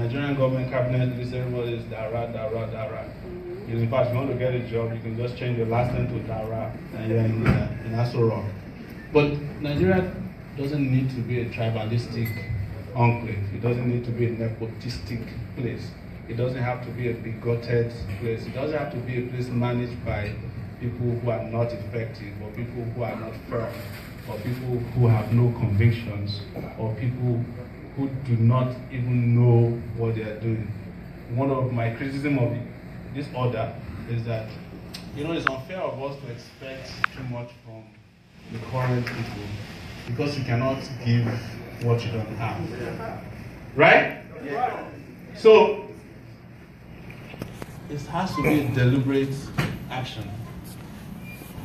Nigerian government cabinet list, everybody is Dara, Dara, Dara. In fact, if you want to get a job, you can just change your last name to Dara and you're in Aso Rock. But Nigeria doesn't need to be a tribalistic enclave. It doesn't need to be a nepotistic place. It doesn't have to be a bigoted place. It doesn't have to be a place managed by people who are not effective, or people who are not firm, or people who have no convictions, or people who do not even know what they are doing. One of my criticism of this order is that, it's unfair of us to expect too much from the current people because you cannot give what you don't have. Right? Yeah. So, it has to be a deliberate action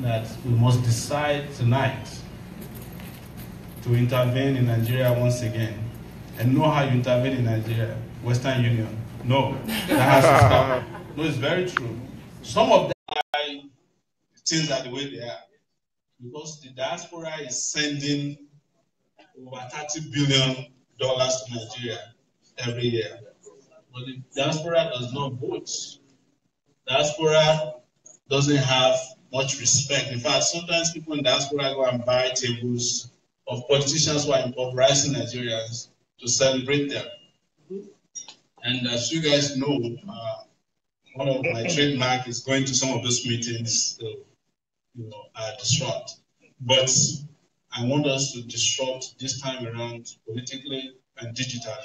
that we must decide tonight to intervene in Nigeria once again. And know how you intervene in Nigeria, Western Union. No, that has to stop. No, it's very true. Some of them why things are the way they are. Because the diaspora is sending over $30 billion to Nigeria every year. But the diaspora does not vote. Diaspora doesn't have much respect. In fact, sometimes people in diaspora go and buy tables of politicians who are impoverizing Nigerians to celebrate them. And as you guys know, one of my trademark is going to some of those meetings to, disrupt. But I want us to disrupt this time around politically and digitally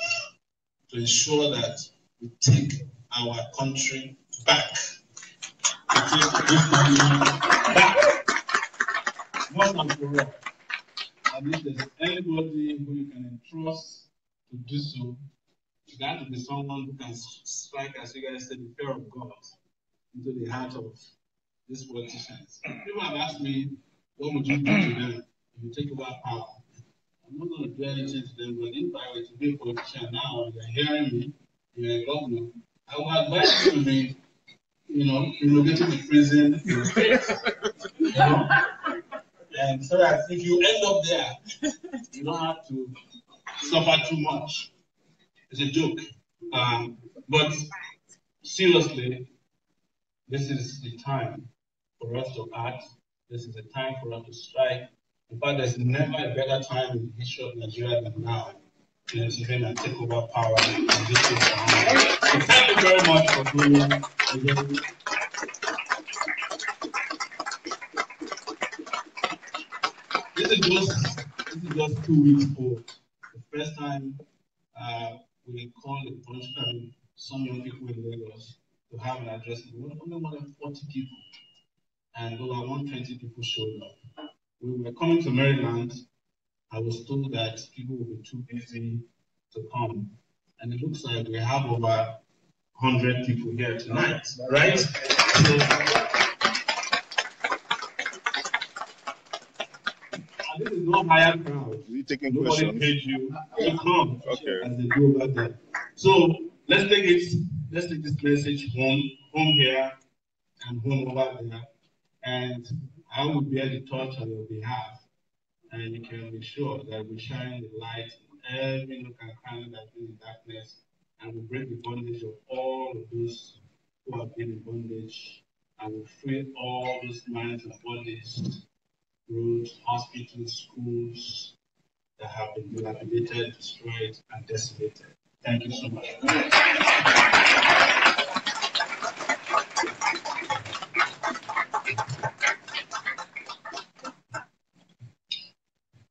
to ensure that we take our country back. We take this country back. Once and for all. And if there's anybody who you can entrust to do so, you got to be someone who can strike, as you guys said, the fear of God into the heart of these politicians. People have asked me, what would you do to them if you take over power? I'm not going to do anything to them, but if I were to be a politician now, you're hearing me, you're a governor, I would advise you to be, relocating to prison in the States. And so that if you end up there, you don't have to suffer too much. It's a joke. But seriously, this is the time for us to act. This is the time for us to strike. In fact, there's never a better time in the history of Nigeria than now to intervene and take over power and this thing. So thank you very much for coming. This is just 2 weeks old. The first time we called a bunch of some young people in Lagos to have an address. We were only more than 40 people, and over 120 people showed up. We were coming to Maryland. I was told that people would be too busy to come, and it looks like we have over 100 people here tonight, right? So, this is not higher crowd. You taking Nobody questions? paid you to come Okay. as they do over there. So let's take this message home here and home over there. And I will bear the torch on your behalf. And you can be sure that we shine the light in every nook and cranny that is in darkness, and we break the bondage of all of those who have been in bondage, and we free all those minds and bodies, roads, hospitals, schools that have been dilapidated, destroyed, and decimated. Thank you so much.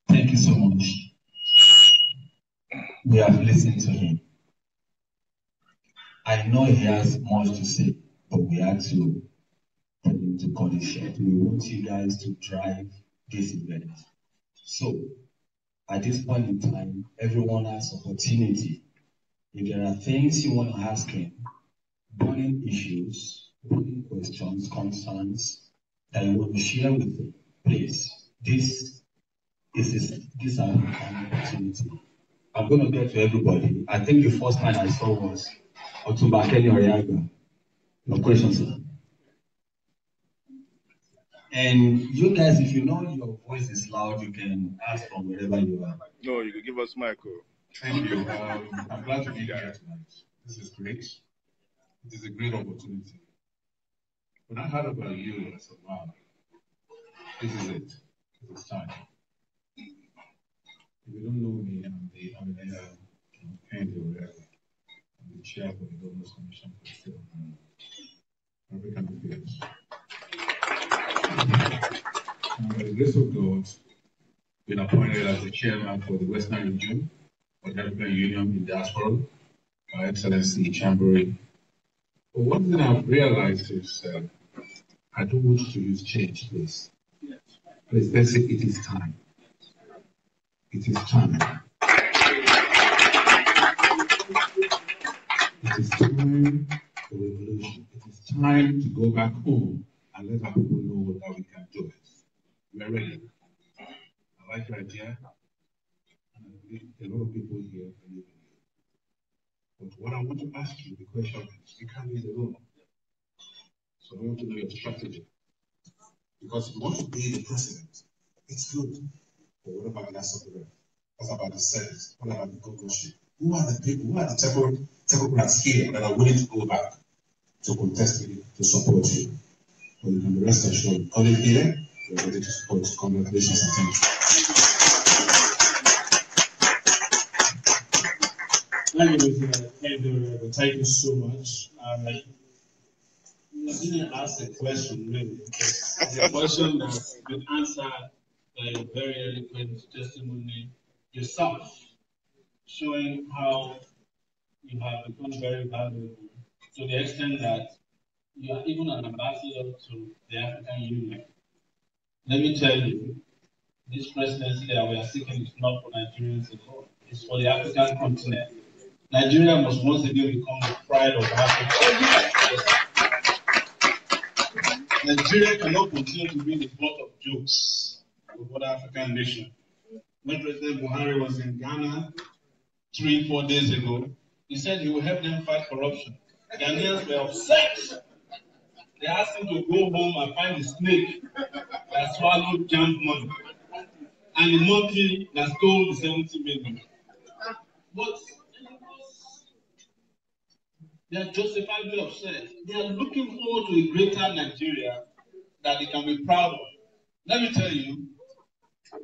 Thank you so much. We have listened to him. I know he has much to say, but we have to put him to condition. We want you guys to drive this event. So, at this point in time, everyone has opportunity. If there are things you want to ask him, burning issues, burning questions, concerns that you want to share with him, please, this is an opportunity. I'm going to get to everybody. I think the first time I saw was Otumba Kenny Oriaga. No question, sir. And you guys, if you know your voice is loud, you can ask from wherever you are. No, you can give us Michael. Thank you. I'm glad to be here tonight. This is great. It is a great opportunity. When I heard about you, I said, wow, this is it. It's time. If you don't know me, I'm the chair for the Governors Commission for the State of African Affairs. And by the grace of God, been appointed as the chairman for the Western Region of the African Union in Diaspora, By Excellency Chambering. But one thing I've realized is I don't want you to use change, please. Please, let's say it is time. It is time. It is time for revolution. It is time to go back home and let our people know that we can do it. We are ready. I like your idea, and I believe a lot of people here believe in you. But what I want to ask you, the question is, you can't leave alone. So I want to know your strategy. Because if you want to be the president, it's good. But what about the rest of the rest? What about the Senate? What about the governorship? Who are the people, who are the technocrats here that are willing to go back to contest you, to support you? But you can be rest assured, coming here, we're ready to support you. Congratulations and thank you. Thank you so much. I didn't ask a question, really. It's a question that's been answered by a very eloquent testimony yourself, showing how you have become very valuable to the extent that you are even an ambassador to the African Union. Let me tell you, this presidency that we are seeking is not for Nigerians alone, it's for the African continent. Nigeria must once again become the pride of Africa. Nigeria cannot continue to be the butt of jokes of other African nations. When President Buhari was in Ghana 3-4 days ago, he said he will help them fight corruption. Ghanaians were upset. They asked him to go home and find the snake that swallowed jam money and the monkey that stole the 70 million. But they are justifiably upset. They are looking forward to a greater Nigeria that they can be proud of. Let me tell you,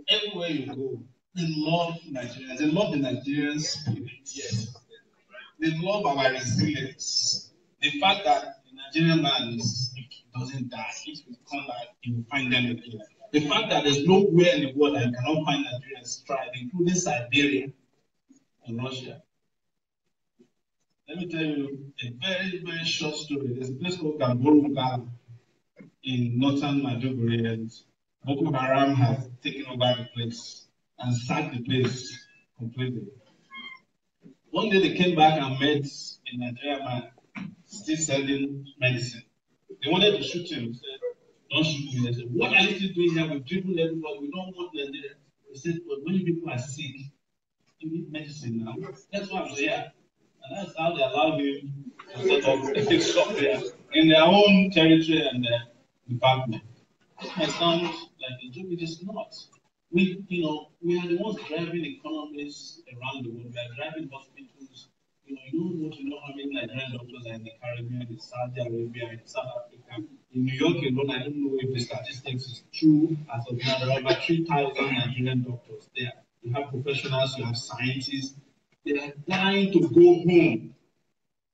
everywhere you go, they love Nigerians. They love the Nigerian spirit, yes. They love our resilience. The fact that the Nigerian man doesn't die. If you come back, you will find them again. The fact that there's nowhere in the world that you cannot find Nigerians tribe, including Siberia and Russia. Let me tell you a very, very short story. There's a place called Gamboru Gala in northern Maiduguri, and Boko Haram has taken over the place and sacked the place completely. One day they came back and met a Nigerian man still selling medicine. They wanted to shoot him. He said, don't shoot me. They said, what are you still doing here? We've driven everybody. We don't want Nigeria. He said, but when people are sick, you need medicine now. That's why I'm here. And that's how they allow him to set up a fixed shop there in their own territory and department. This might sound like a joke, it is not. We are the ones driving economies around the world. We are driving hospitals. You don't want to know how many Nigerian doctors are in the Caribbean, in Saudi Arabia, in South Africa. In New York alone, I don't know if the statistics is true. As of now, there are about 3,000 Nigerian doctors there. You have professionals, you have scientists. They are dying to go home,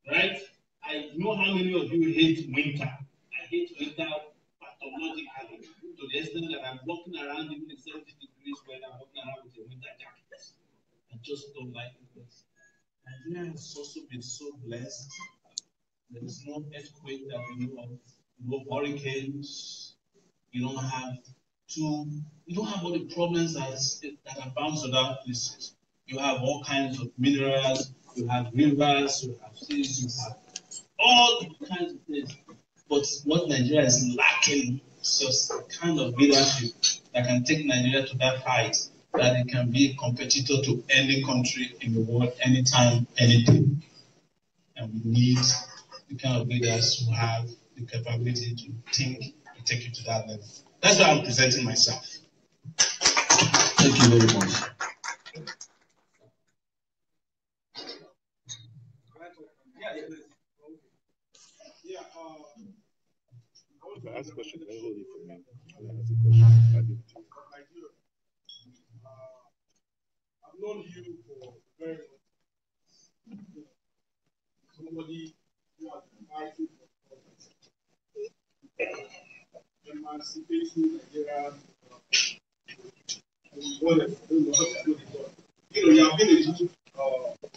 right? I know how many of you hate winter. I hate winter pathologically to the extent that I'm walking around even in 70 degrees weather, I'm walking around with a winter jacket. I just don't like it. Nigeria has also been so blessed. There is no earthquake that we know of, no hurricanes. You don't have all the problems that abound to other places. You have all kinds of minerals, you have rivers, you have seas, you have all kinds of things. But what Nigeria is lacking is just a kind of leadership that can take Nigeria to that height, that it can be a competitor to any country in the world, anytime, anything. And we need the kind of leaders who have the capability to think and take you to that level. That's why I'm presenting myself. Thank you very much. If I ask a question, can I hold it for me? I'll ask a question. I'll give it to you. I've known you for very long. Somebody who has been fighting for emancipation, Nigeria, whatever. You have been a good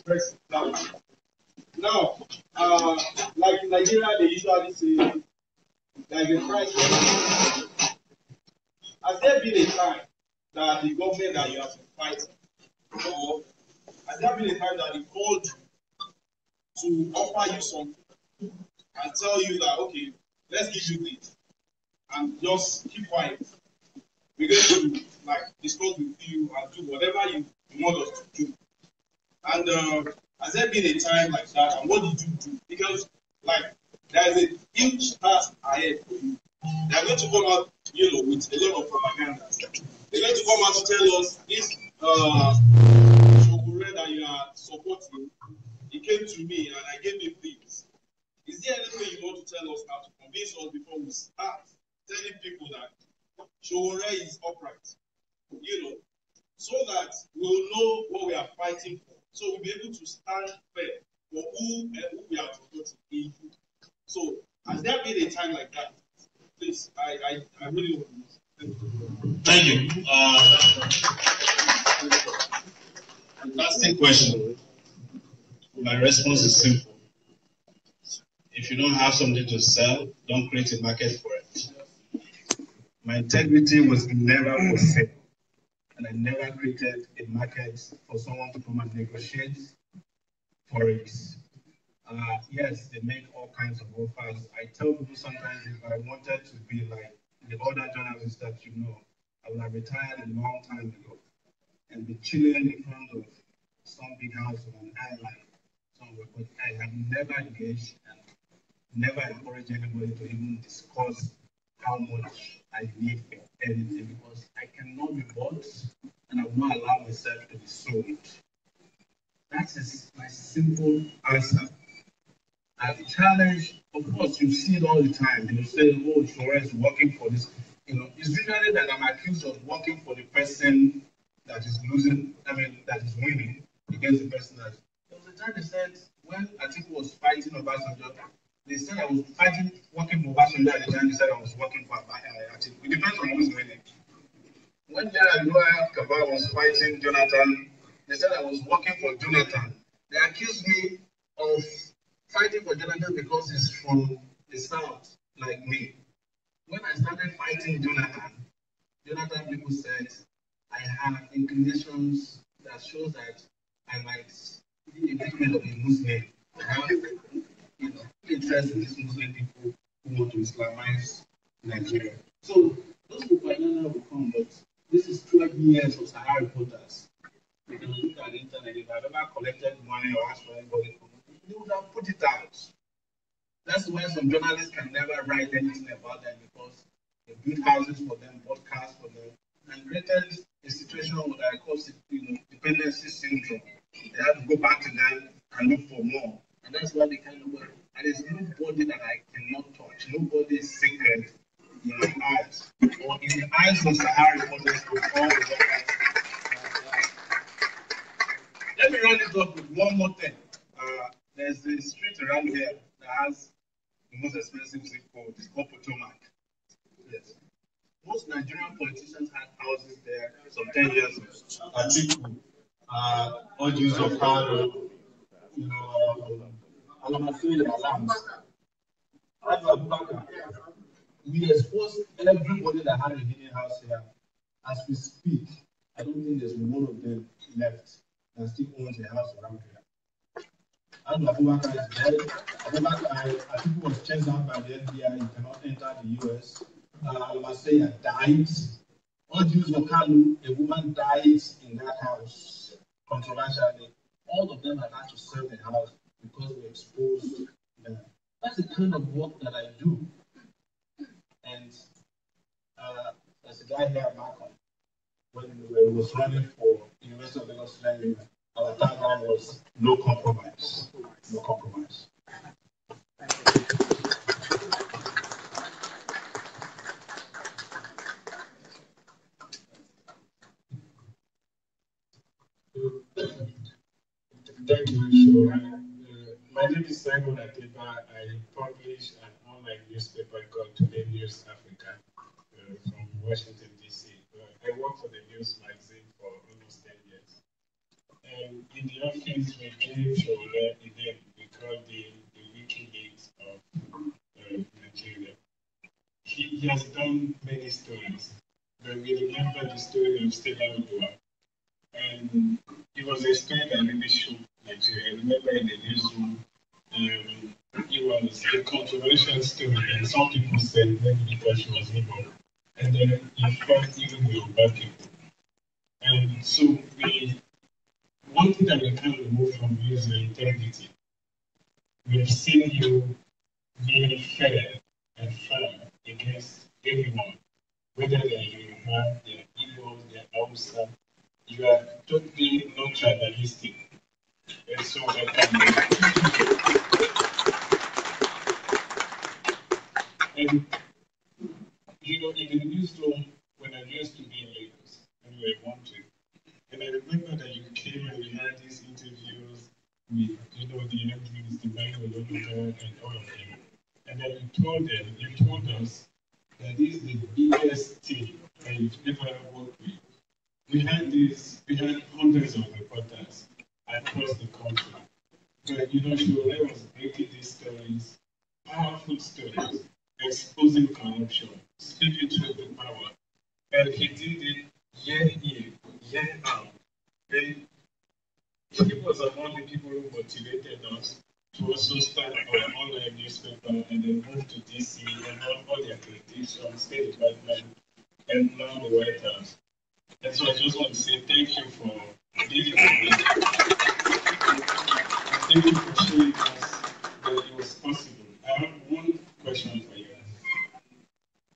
president. Now, like in Nigeria, they usually say there is a price. Has there been a time that the government that you have been fighting, or has there been a time that they called you to offer you something and tell you that, okay, let's give you this, and just keep quiet? We're going to like discuss with you and do whatever you want us to do. And has there been a time like that, and what did you do? Because like there is a huge task ahead for you. They are going to come out, with a lot of propaganda. They're going to come out to tell us this Sowore that you are supporting, he came to me and I gave him things. Is there anything you want to tell us now to convince us before we start telling people that Sowore is upright? So that we'll know what we are fighting for. So we'll be able to stand fair for who we are supporting in you. So has there been a time like that? Please, I really want to know. Thank you. Fantastic question. My response is simple. If you don't have something to sell, don't create a market for it. My integrity was never for sale, and I never created a market for someone to come and negotiate for it. Yes, they make all kinds of offers. I tell people sometimes if I wanted to be like the other journalists that you know, I would have retired a long time ago and be chilling in front of some big house on an island somewhere. But I have never engaged and never encouraged anybody to even discuss how much I need anything because I cannot be bought and I will not allow myself to be sold. That is my simple answer. I've challenged, of course, you see it all the time. You say, oh, Sowore is working for this. It's usually that I'm accused of working for the person that is losing, that is winning against the person that. There was a time they said, when Atiku was fighting Obasanjo, they said I was working for Obasanjo at the time they said I was working for Atiku. It depends on who's winning. When Yar'Adua Kabal was fighting Jonathan, they said I was working for Jonathan. They accused me of fighting for Jonathan because he's from the south, like me. When I started fighting Jonathan people said I have inclinations that shows that I might be a victim of a Muslim. I have interest in these Muslim people who want to Islamize Nigeria. So those propaganda will come, but this is 12 years of Sahara reporters. You can look at the internet. If I've ever collected money or asked for anybody, they would have put it out. That's why some journalists can never write anything about them because they built houses for them, bought cars for them, and created a situation what I call dependency syndrome. They have to go back to them and look for more. And that's why they kind of work. And there's nobody that I cannot touch. Nobody is sacred in my eyes. Or in the eyes of Sahara reporters with all the Let me round it up with one more thing. There's a street around here that has the most expensive zip code. It's called Potomac. Yes. Most Nigerian politicians had houses there some 10 years ago. Atiku, Audios of Kano, Alamafiri Alams. We exposed everybody that had a hidden house here. As we speak, I don't think there's one of them left that still owns a house around here. And Abubakar is dead. Atiku was chased out by the FBI. He cannot enter the US. Masaya died. Audios of Kano, a woman died in that house controversially. All of them have had to sell the house because we exposed them. That's the kind of work that I do. And there's a guy here back home. When we was running for University of Lagos, our tagline was no compromise. No compromise. My name is Simon Atiba. I publish an online newspaper called Today News Africa from Washington, D.C. I work for the news magazine for almost 10 years. And in the office, we gave Sowore a name. We call the WikiLeaks of Nigeria. He has done many stories, but we remember the story of Stella Udua. And it was a story that really shook Nigeria. I remember in the newsroom, it was a controversial story, and some people said maybe because she was Igbo. And then he fought even the Yoruba people. And so one thing that we can't remove from you is your integrity. We've seen you being fair and firm against everyone, whether they're Yoruba, they're Igbo, they're Hausa. You are totally not tribalistic. And so and you know, in the newsroom, when I used to be in Lagos, and we were wanted, and I remember that you came and we had these interviews with, you know, the MDs, the Bank of and all of them. And then you told us that this is the biggest team that you've ever worked with. We had hundreds of reporters across the country. But you know, Sowore was breaking these stories, powerful stories, exposing corruption, speaking truth to power. And he did it year in, year out. And he was among the people who motivated us to also start our online newspaper and then move to DC and run all the accreditation, State Department, and now the White House. And so I just want to say thank you for dealing with me. Thank you for showing us that it was possible. I have one question for you.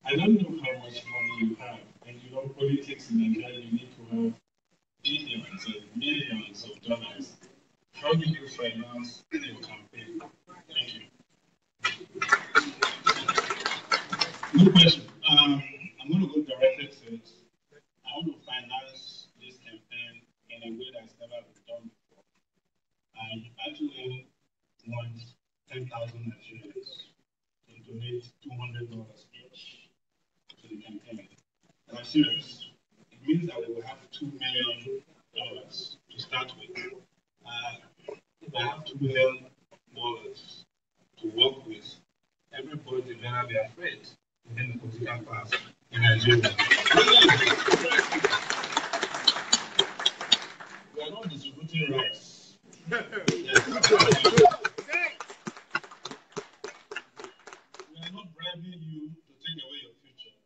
I don't know how much money you have, and you know politics in Nigeria, you need to have billions and millions of dollars. How did you finance your campaign? Thank you. Good question. I'm going to go directly to it. I want to finance this campaign in a way that's never been done before. I actually want 10,000 Nigerians to donate $200 each to the campaign. And I'm serious. It means that we will have $2 million to start with. If I have $2 million to work with, everybody will never be afraid within the political class in Nigeria. We are not distributing rights. Yes. We are not bribing you to take away your future.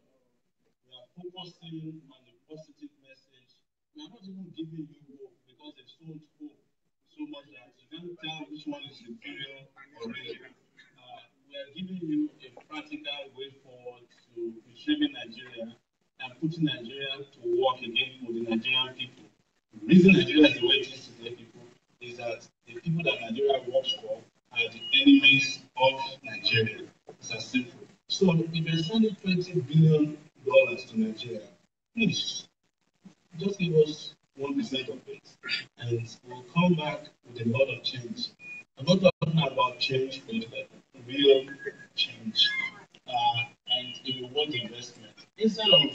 We are focusing on the positive message. We are not even giving you hope because they've sold hope so much that you can't tell which one is superior or real. We are giving you a practical way forward to retrieving Nigeria and putting Nigeria to work again for the Nigerian people. The reason Nigeria is the way it is today, people, is that the people that Nigeria works for are the enemies of Nigeria. It's as simple. So if you're sending $20 billion to Nigeria, please just give us 1% of it, and we'll come back with a lot of change. I'm not talking about change, but real change, and a reward investment. Instead of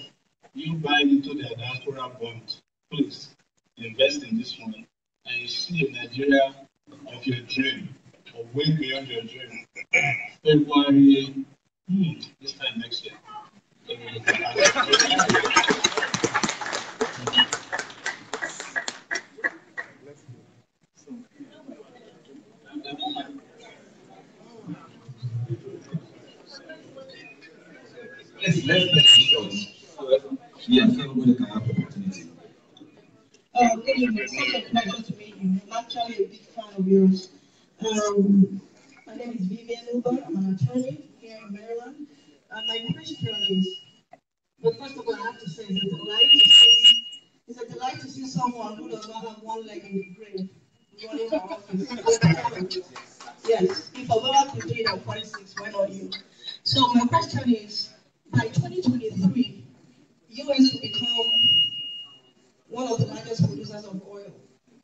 you buying into the diaspora bond, please invest in this one, and you see a Nigeria of your dream, or way beyond your dream. February, this time next year. Let's make it short. Yes, everybody can have the opportunity. Good evening. Such a pleasure to meet you. I'm actually a big fan of yours. My name is Vivian Uber. I'm an attorney here in Maryland. My question is, but first of all, I have to say it's a delight to see someone who does not have one leg in the grave running for office. Yes, if Obama could do it at 46, why not you? So my question is, by 2023, US will become one of the largest producers of oil.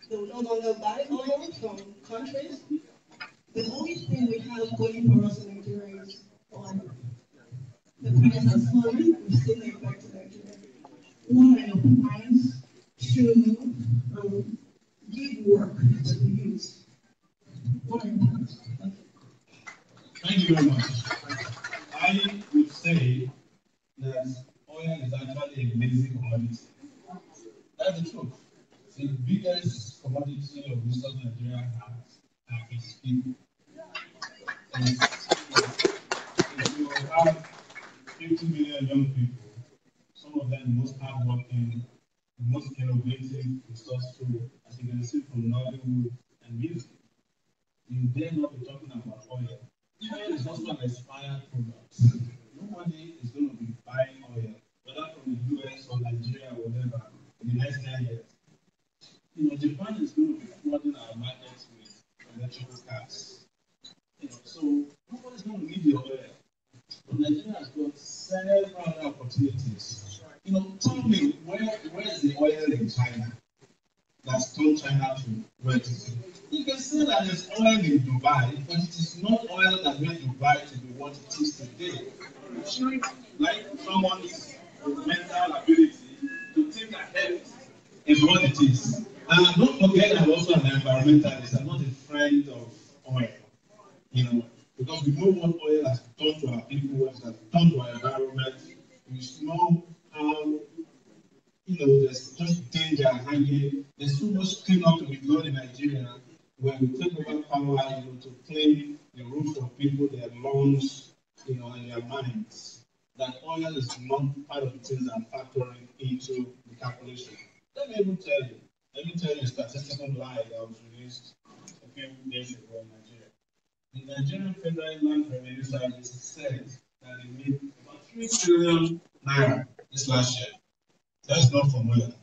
They will no longer buy oil from countries with what's going for us in Nigeria is oil. The price has fallen, we've seen the effect in Nigeria. What are your plans to give work to the youth? What are your plans? Thank you very much. I would say that oil is actually a lazy commodity. That's the truth. The biggest commodity of Western Nigeria has is people. If you have 50 million young people, some of them the most hardworking, the most innovative, resourceful, as you can see from Nollywood and music, you dare not be talking about oil. Oil is also an expired product. Nobody is going to be buying oil, whether from the US or Nigeria or whatever, in the next 10 years. Japan is going to be flooding our markets with electrical cars. So nobody's going to need the oil. But Nigeria has got several other opportunities. Tell me, where is the oil in China that's turned China to where it is? You can say that there's oil in Dubai, but it is not oil that made Dubai to be what it is today. Like someone's mental ability to think ahead is what it is. And don't forget, I'm also an environmentalist. I'm not a friend of oil. Because we know what oil has done to our people, what it has done to our environment. We know how, there's just danger hanging. There's so much cleanup to be done in Nigeria when we take over power, to clean the roofs of people, their lungs, and their minds. That oil is not part of the things that are factoring into the calculation. Let me tell you a statistical lie that was released a few days ago in Nigeria. The Nigerian Federal Land Revenue Service said that it made about 3 trillion naira this last year. That's not from oil.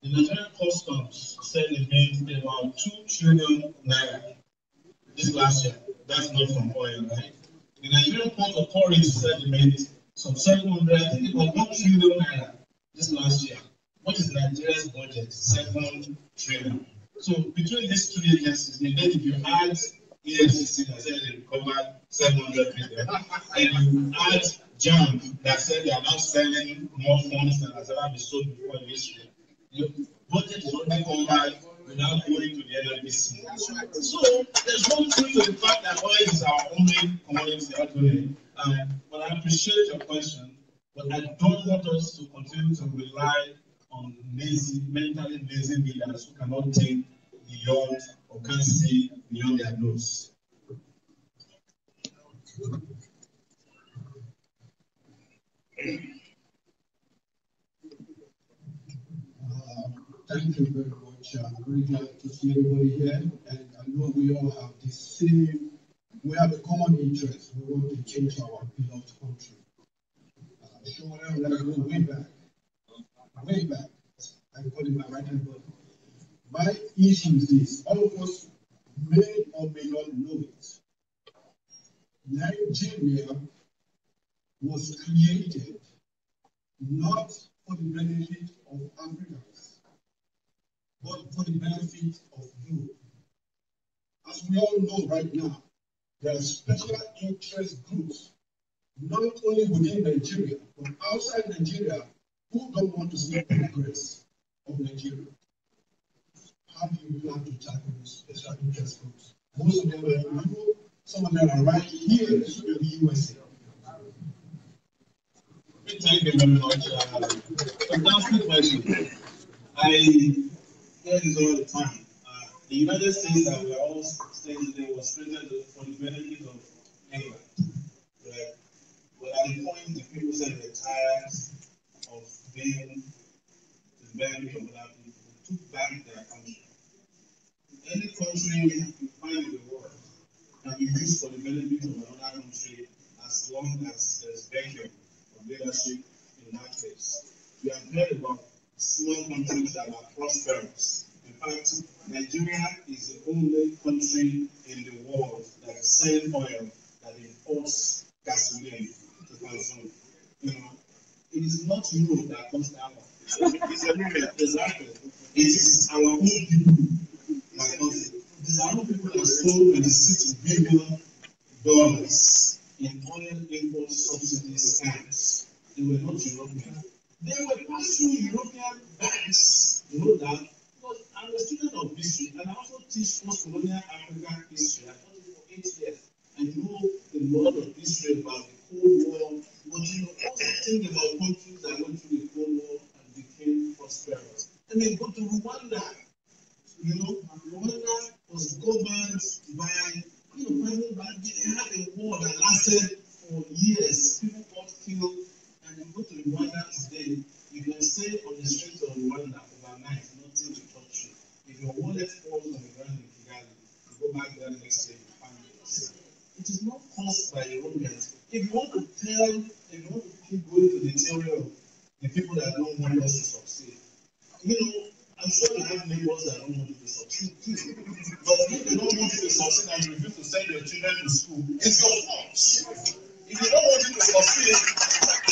The Nigerian Customs said it made about 2 trillion naira this last year. That's not from oil, right? The Nigerian Port Authority said it made some 700, I think it was 1 trillion naira this last year. What is Nigeria's budget? 7 trillion. So between these two agencies, and then if you add EFCC that said they recovered 700 million, and you add JAMB that said they are now selling more funds than has ever been sold before in history, your budget is only covered without going to the NLBC. So there's no truth to the fact that oil is our only commodity actually. But I appreciate your question, but I don't want us to continue to rely on mentally lazy leaders who cannot think beyond or can't see beyond their nose. Thank you very much. I'm very glad to see everybody here, and I know we all have the same. We have a common interest. We want to change our beloved country. Sowore Omoyele go way back. I call it my right hand brother. My issue is this: all of us may or may not know it. Nigeria was created not for the benefit of Africans, but for the benefit of Europe. As we all know right now, there are special interest groups, not only within Nigeria, but outside Nigeria, who don't want to see progress of Nigeria. How do you plan to tackle these special interest groups? Most of them are in Europe, some of them are right here in the USA. Thank you very much. Fantastic question. I hear this all the time. The United States that we are all saying today was created for the benefit of England. Right? But at the point the people said they're tired of being the benefit of other people, they took back their country. Any country you find in the world can be used for the benefit of another country as long as there's vacuum of leadership in that place. We have heard about small countries that are prosperous. In fact, Nigeria is the only country in the world that sells oil that imports gasoline to consume. It is not Europe that comes down. It's everywhere. Exactly. It is our own people that cause it. It is our own people that sold $26 billion in oil import subsidy scams. They were not European. They were passed through European banks. You know that? Because I'm a student of history and I also teach post-colonial African history. I taught it for 8 years. I know a lot of history about the Cold War, but you also think about countries that went through the Cold War and became prosperous. I mean, go to Rwanda. You know, Rwanda was governed by, private bank. They had a war that lasted for years. People got killed, and you go to Rwanda today, you can stay on the streets of Rwanda overnight, nothing to touch you. If your wallet falls on the ground in Kigali, you go back there next day, you find it. It is not caused by Europeans. If you want to keep going to the theory of the people that don't want us to succeed, I'm sure you have neighbors that don't want you to succeed too. But if they don't want you to succeed and you refuse to send your children to school, it's your fault. If they don't want you to succeed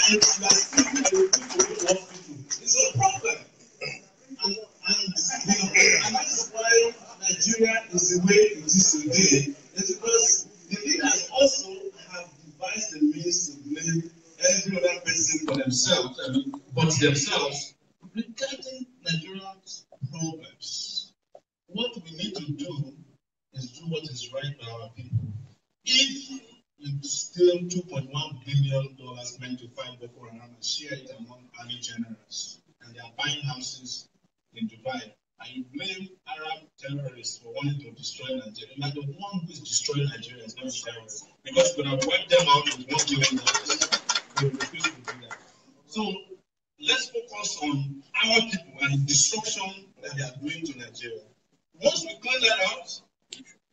and you are still refuse to go to hospital, it's your problem. And that's why Nigeria is the way it is today. It's because the leaders also have devised the means to blame every other person for themselves, but themselves, regarding Nigeria's problems. What we need to do is do what is right by our people. If you steal $2.1 billion meant to fight Boko Haram and share it among army generals, and they are buying houses in Dubai, and you blame Arab terrorists for wanting to destroy Nigeria, like the one who is destroying Nigeria is not terrorists, because we could have wiped them out with $1 billion. They refuse to do that. So let's focus on our people and the destruction that they are doing to Nigeria. Once we clear that out,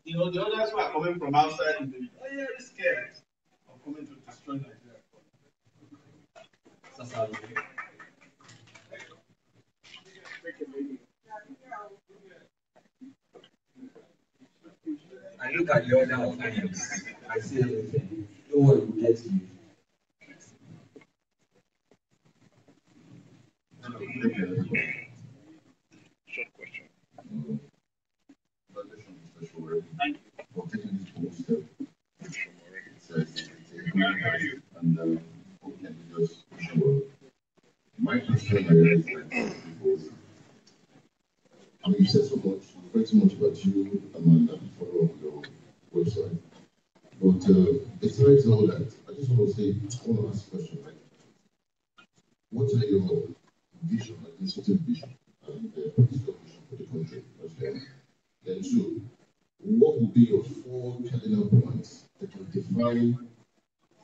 the others who are coming from outside will be very scared of coming to destroy Nigeria. I look at the other opinions. I see everything. No one will get you. Short question. Congratulations, Mr. Sowore, for taking this bold step. It's a great task, and hope you can just push well. My question is that because you said so much, quite so much about you, Amanda, follow up your website. But besides all that, I just want to ask a question, like, what are your vision, administrative vision, and political vision for the country? Then two, what would be your 4 cardinal points that will define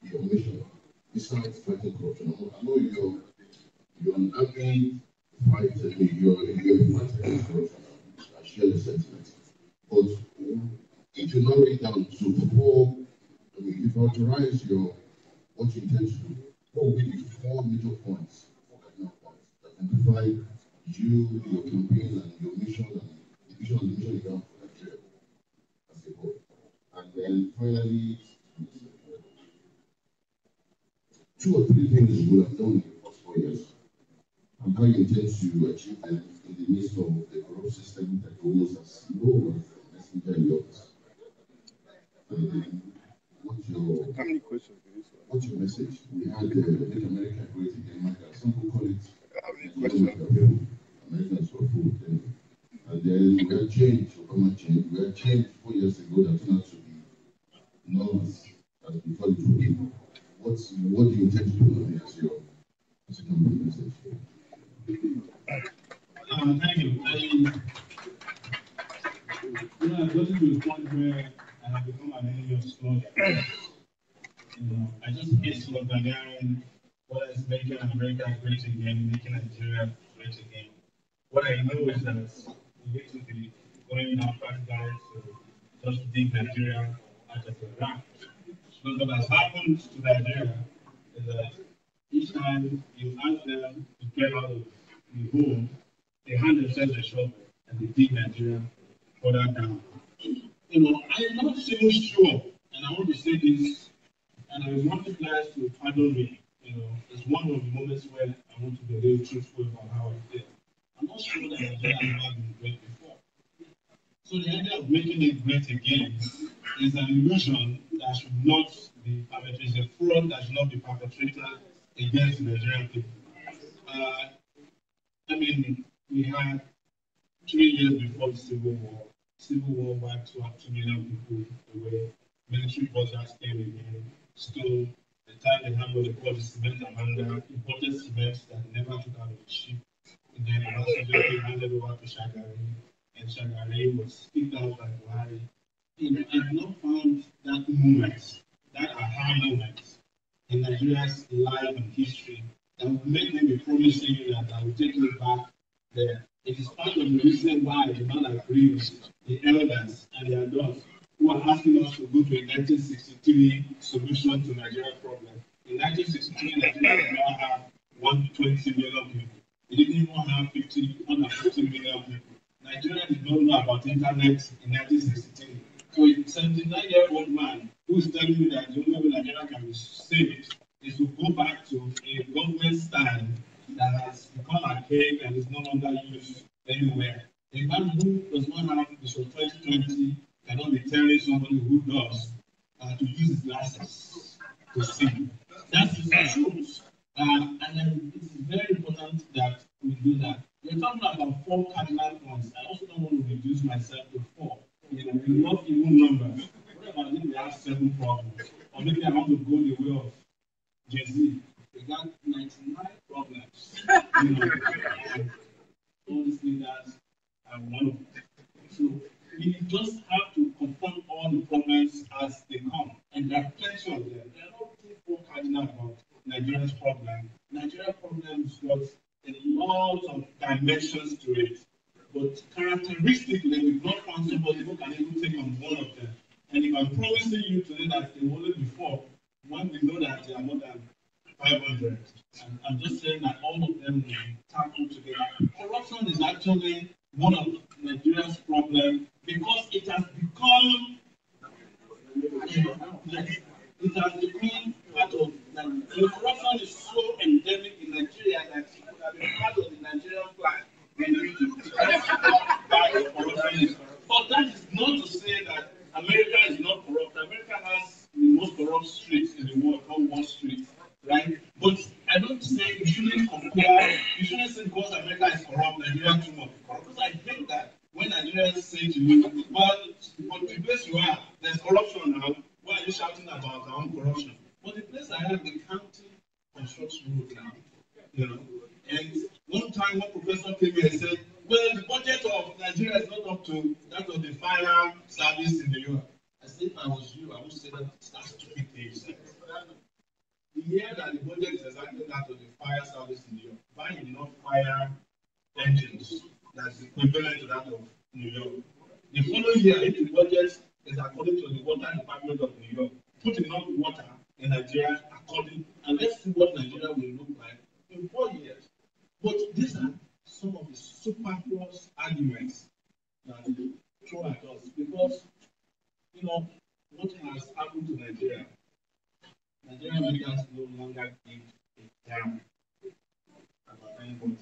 your mission besides fighting corruption? I know you're an army fighter, you're a fighter against corruption. I share the sentiment. But if you narrow it down to 4, if you authorize what you intend to do, what would be the 4 major points, 4 cardinal points that identify you, your campaign, and your mission, and the vision and the mission you have for Nigeria as a whole? And then finally, 2 or 3 things you would have done in the first 4 years, and how you intend to achieve them in the midst of the corrupt system that goes as low as messenger in the office. And then, How many questions do this one? what's your message? We had Make America Great Again. Some people call it How many questions? Americans for food. And then we had change, Obama change. We had change 4 years ago that turned out to be known as we call it for people. What do you intend to do as your campaign message? Thank you. I've gotten to a point where I have become an enemy of slogan. I just hate sloganeering, what is making America great again, making Nigeria great again. What I know is that we need to be going now practically to just dig Nigeria out of the ground. Because what has happened to Nigeria is that each time you ask them to get out of the hole, they hand themselves a shovel and they dig Nigeria further down. I'm not so sure, and I want to say this, and I want you guys to pardon me. It's one of the moments where I want to be a little truthful about how I feel. I'm not sure that Nigeria has never been great before. So the idea of making it great again is an illusion that should not be perpetrated, a fraud that should not be perpetrated against the Nigerian people. I mean, we had 3 years before the Civil War. Civil War wiped 2 million people away. Military budgets came again. Still, the time they handled the quality cement Amanda, imported cement that never took out of the ship. And then Obasanjo handed over to Shagari, and Shagari was kicked out by Buhari. I've not found that moment, that aha moment in Nigeria's life and history that would make me be promising you that I will take you back there. It is part of the reason why I do not agree with the elders and the adults who are asking us to go to a 1963 solution to Nigeria's problem. In 1963, Nigeria did not have 120 million people. It didn't even have 150 million people. Nigeria did not know about internet in 1963. So a 79-year-old man who is telling me that the only way Nigeria can be saved is to go back to a government style that has become archaic and is no longer used anywhere. A man who does not have Vision 2020 cannot be telling somebody who does to use his glasses to see. That is the truth. And it's very important that we do that. We're talking about 4 cardinal points. I also don't want to reduce myself to 4. We love even numbers. What about if we have 7 problems? Or maybe I want to go the way of Jay-Z. We got 99 problems. And all these leaders are one of them. So we just have to confront all the problems as they come. And there are plenty of them. There are not 4 cardinal about Nigeria's problem. Nigeria's problem has got a lot of dimensions to it. But characteristically, we've not found somebody who can even take on one of them. And if I'm promising you today that there will only be 4, when we know that there are more than 500, and I'm just saying that all of them will be tackled together. Corruption is actually one of Nigeria's problems because it has become part of the corruption is so endemic in Nigeria that it could have been part of the Nigerian flag. But that is not to say that America is not corrupt. America has the most corrupt streets in the world called Wall Street, right? But I don't say you shouldn't compare, you shouldn't say because America is corrupt, Nigeria too much corrupt. Because I think that when Nigerians say to you, well, but the place you are, there's corruption now, why are you shouting about our own corruption? But the place I am, the county constructs road now, And one time, one professor came here and said, well, the budget of Nigeria is not up to that of the fire service in the US. I said, if I was you, I would say that that's stupid thing. The year that the budget is exactly that of the fire service in New York, buying enough fire engines that's equivalent to that of New York. The following year, if the budget is according to the water department of New York, put enough water in Nigeria according, and let's see what Nigeria will look like in 4 years. But these are some of the superfluous arguments that they throw at us because, what has happened to Nigeria? Nigerian leaders no longer give a damn about anybody.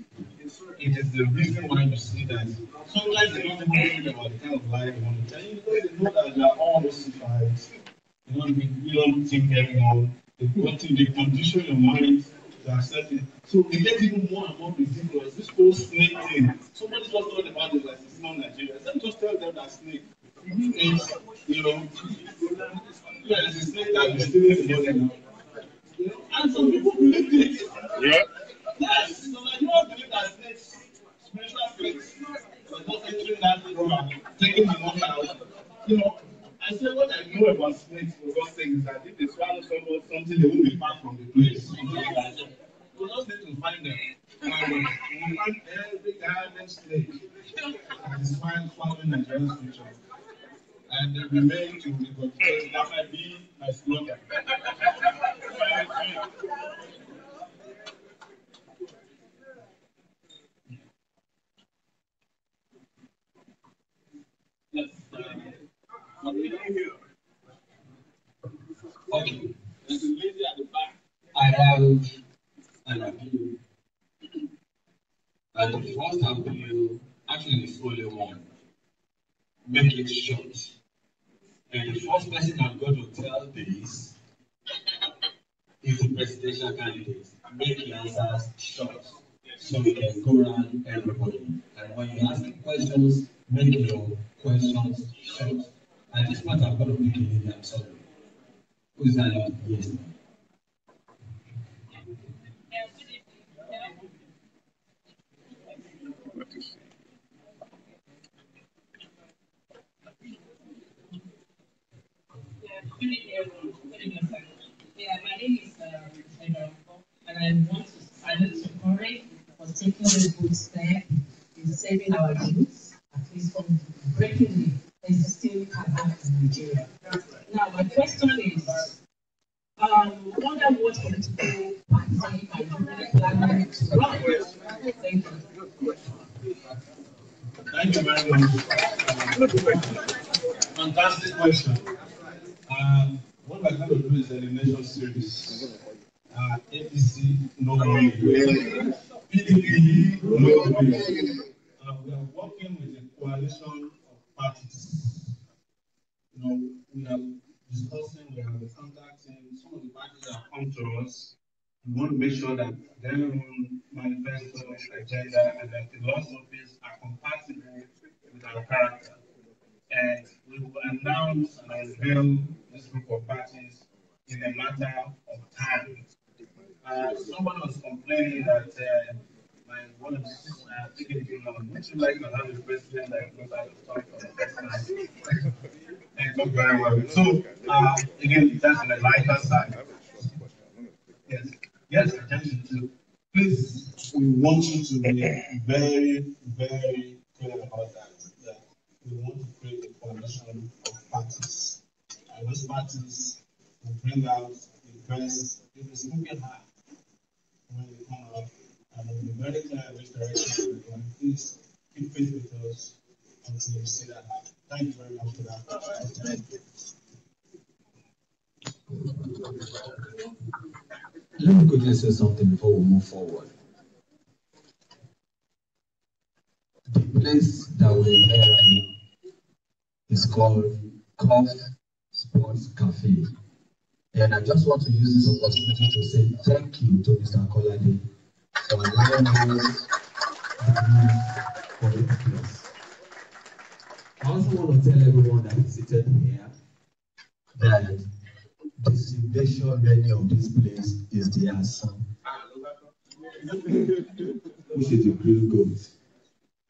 It is the reason why you see that sometimes they don't even think about the kind of life they want to tell you because they know that they are all russified. You don't think very long. They condition your mind to accept it. So it gets even more and more ridiculous. This whole snake thing. Somebody just thought about it like it's not Nigeria. Let me just tell them that snake is, it's a snake that is stealing the money now. And some people believe it. Yeah. Yes, so like you all believe that snakes, spiritual snakes, are just entering that room and taking the money out. I say what I know about snakes for God's sake is that if they swallow something, they won't be far from the place. We just need to find them. We find every goddamn snake that is swallowing Nigeria's future. And they remain to be controlled. That might be my slogan. Yes. Okay. There's a lady at the back. I have an appeal. And the first appeal, actually, is only one. Make it short. And the first person I'm going to tell the presidential candidates, make your answers short so we can go around everybody. And when you ask questions, make your questions short. At this point, I'm going to pick a lady. I'm sorry. Who is that lady? Yes. Yeah, my name is and I want to salute Sowore for taking a good step in saving our youth, at least from breaking the existing cabal in Nigeria. Now, my question is, wonder what political party are you planning to run? Thank you. Thank you very much. Fantastic question. What we're going to do is elimination series. APC, no way. PDP, no way. We are working with a coalition of parties. You know, we are discussing, we are contacting some of the parties that come to us. We want to make sure that their own manifesto, agenda, and that the philosophies are compatible with our character. And we will announce and unveil this group of parties in a matter of time. Someone was complaining that my one of these thinking, would you like to have a president that knows how to talk on the first night? And talk very well. So, again, that's on the lighter side. Yes, yes, attention to. Please, we want you to be very, very clear about that. We want to create a coalition of parties. And those parties will bring out the best, if it's moving hard when they come out, and we'll be very clear in which direction we're going. Please keep faith with us until you see that happen. Thank you very much for that. Let me quickly say something before we move forward. The place that we're here right now is called Cough Sports Cafe. And I just want to use this opportunity to say thank you to Mr. Kolade for allowing us to use for this place. I also want to tell everyone that is seated here that the civilization menu of this place is the Assam, which is the grilled goat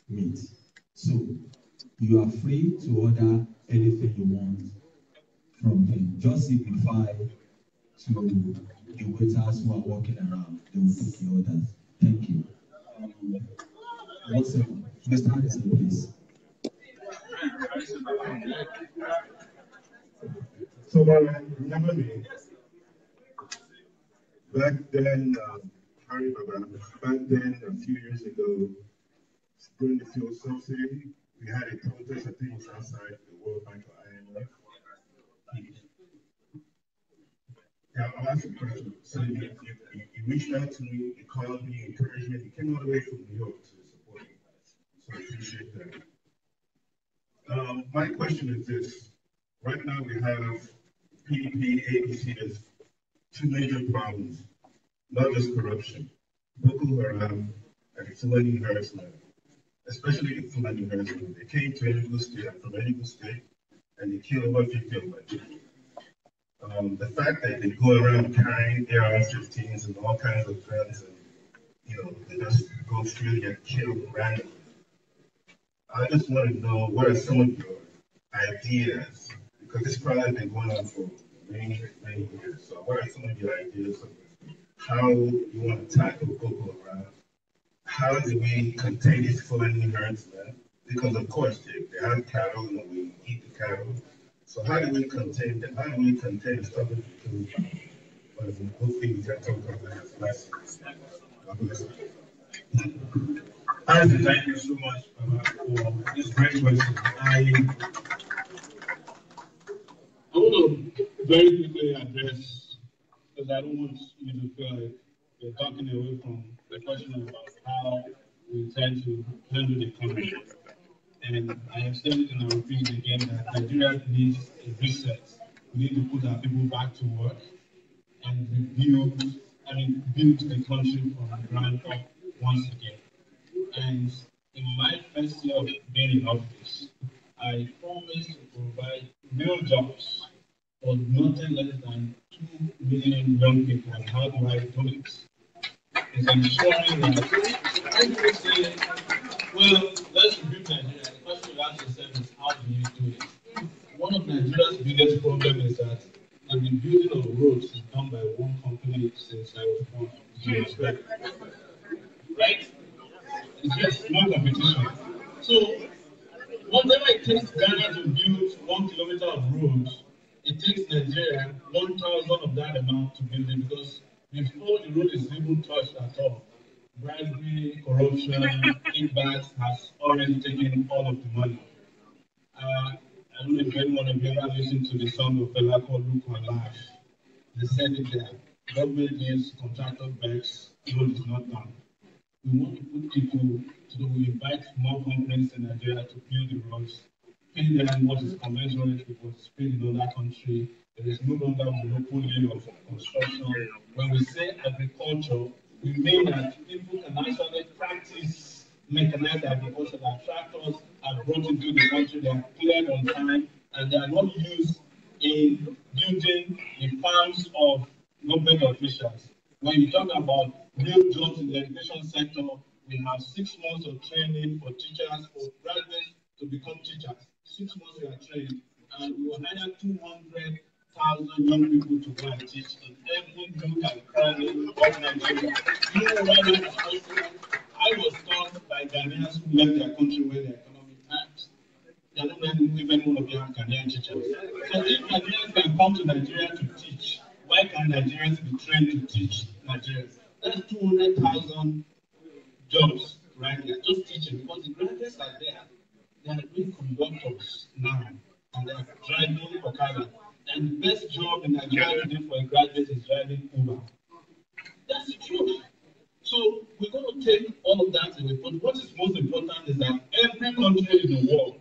meat. So you are free to order anything you want from them. Just signify to the waiters who are walking around. They will take your orders. Thank you. 1 second. Mr. Anderson, please. So, remember me? Back then, Harry Baba, back then, a few years ago, during the fuel subsidy, we had a protest, I think it was outside the World Bank or IMF. Yeah, I'll ask you a question. So you reached out to me, you called me, you encouraged me, you came all the way from New York to support me. So I appreciate that. My question is this. Right now we have PDP, ABC, there's two major problems, not just corruption. Boko Haram and the Fulani harassment, especially the Fulani harassment. They came to Enugu State, I'm from Enugu State, and they killed over 50 of my people. The fact that they go around carrying AR-15s and all kinds of guns, and they just go freely and kill randomly. I just want to know what are some of your ideas, because this problem has been going on for many, many years. So what are some of your ideas of how you want to tackle Boko Haram? How do we contain these Fulani herdsmen? Because of course they have cattle and we eat the cattle. So how do we contain them? How do we contain the stuff that we do? Hopefully we can talk about that last. Isaac, thank you so much for this great question. I want to very quickly address, because I don't want you to feel like we're talking away from the question about how we intend to handle the economy. And I have said it and I'll repeat it again that Nigeria needs a reset. We need to put our people back to work. and build the country from the ground up once again. And in my first year of being in office, I promised to provide real jobs for nothing less than 2 million young people. And how do I do it? It's ensuring that every say, well, let's rebuild Nigeria. The question you ask yourself is, how do you do it? One of Nigeria's biggest problems is that the rebuilding of roads is done by one company since I was born. Right? It's just no competition. So, whatever it takes Ghana to build 1 kilometer of roads, it takes Nigeria 1,000 of that amount to build it, because before the road is even touched at all, bribery, corruption, kickbacks has already taken all of the money. I don't know if anyone of you ever listened to the song of Fela called Look on Life. They said it there. Government gives, contractor begs, road is not done. We want to put people to invite more companies in Nigeria to build the roads, pay them what is commensurate with what is paid in other countries. There is no longer monopoly of construction. When we say agriculture, we mean that people can actually practice mechanized agriculture. That tractors are brought into the country, they are cleared on time, and they are not used in building the farms of government officials. When you talk about real jobs in the education sector, we have 6 months of training for teachers, for graduates to become teachers. 6 months we are trained, and we will hire 200,000 young people to go and teach in every nook and cranny of Nigeria. You know why that is possible? I was taught by Ghanaians who left their country when the economy tanked. They don't even want to be Ghanaian teachers. So if Nigerians can come to Nigeria to teach, why can Nigerians be trained to teach Nigerians? That's 200,000 jobs right there, just teaching, because the graduates are there. They are doing conductors now, and they are driving Okada. And the best job in Nigeria today for a graduate is driving Uber. That's the truth. So we're going to take all of that away. But what is most important is that every country in the world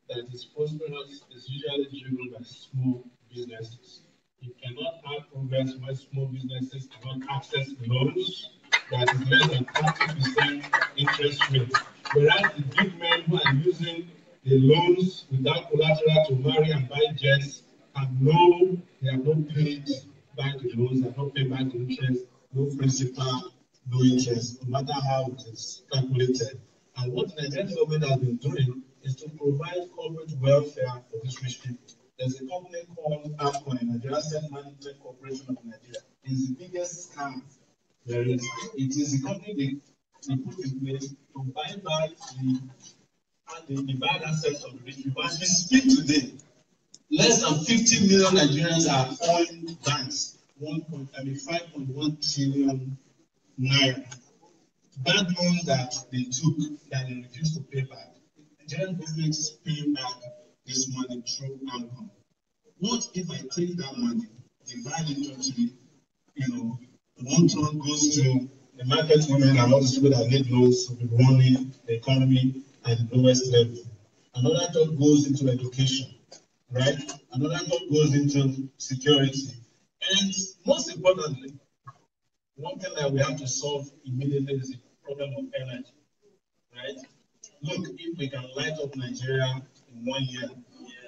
that is prosperous is usually driven by small businesses. You cannot have progress where small businesses cannot access loans that is less than 30% interest rate. Whereas the big men who are using the loans without collateral to marry and buy jets have they have not paid back the loans, they have not paid back the interest, no principal, no interest, no matter how it is calculated. And what the Nigerian government has been doing is to provide corporate welfare for these rich people. There's a company called AFCON, Nigeria Asset Management Corporation of Nigeria. It's the biggest scam there is. It is the company they put in place to buy back the bad assets of the rich people. As we speak today, less than 50 million Nigerians are owing banks 5.1 trillion naira. Bad loans that they took that they refused to pay back. The Nigerian government is paying back this money through AMCON. What if I take that money, divide it into, 1 ton goes to the market women and all these people that need loans to be running the economy at the lowest level. Another ton goes into education, right? Another ton goes into security. And most importantly, one thing that we have to solve immediately is the problem of energy, right? Look, if we can light up Nigeria in 1 year,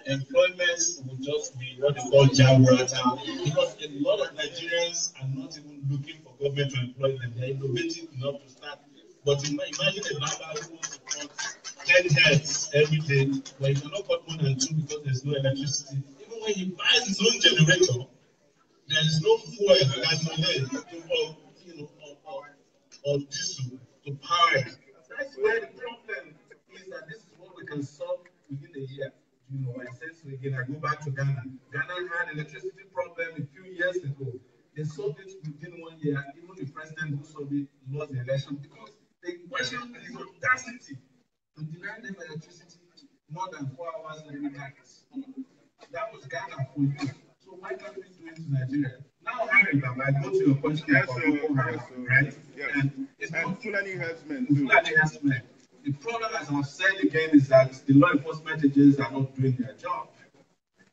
employment will just be what they call Jaburata, because a lot of Nigerians are not even looking for government to employ them. They're innovative enough to start. But imagine a barber who wants to cut 10 heads every day, but he cannot cut more than 2 because there's no electricity. Even when he buys his own generator, there is no fuel gasoline or diesel to power it. That's where the problem is, that this is what we can solve within a year. I said so again, I go back to Ghana. Ghana had electricity problem a few years ago. They solved it within 1 year. Even the president who solved it lost the election because they questioned his audacity to deny them electricity more than 4 hours every night. That was Ghana for you. So why can't we do it to Nigeria? Now, Harry, I go to your question about Boko Haram, right? Yes. And it's not Fulani herdsmen. Fulani herdsmen. The problem, as I've said again, is that the law enforcement agencies are not doing their job.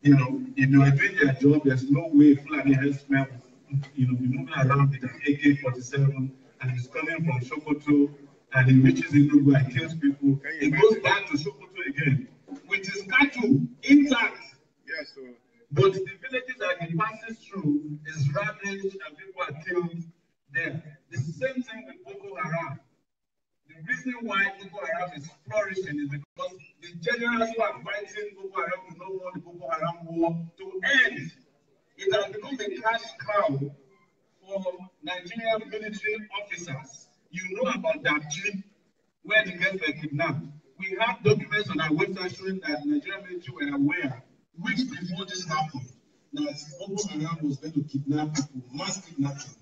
You know, if they were doing their job, there's no way Fulani herdsmen will, be moving around with an AK-47 and he's coming from Sokoto and he reaches Inugu and kills people. He goes back to Sokoto again with his cattle intact. Yes, so. But the villages that he passes through is ravaged and people are killed there. The same thing with Boko Haram. The reason why Boko Haram is flourishing is because the generals who are fighting Boko Haram do not want the Boko Haram war to end. It has become a cash cow for Nigerian military officers. You know about that trip where the girls were kidnapped. We have documents on our website showing that the Nigerian military were aware, weeks before this happened, that Boko Haram was going to kidnap people, mass kidnapping.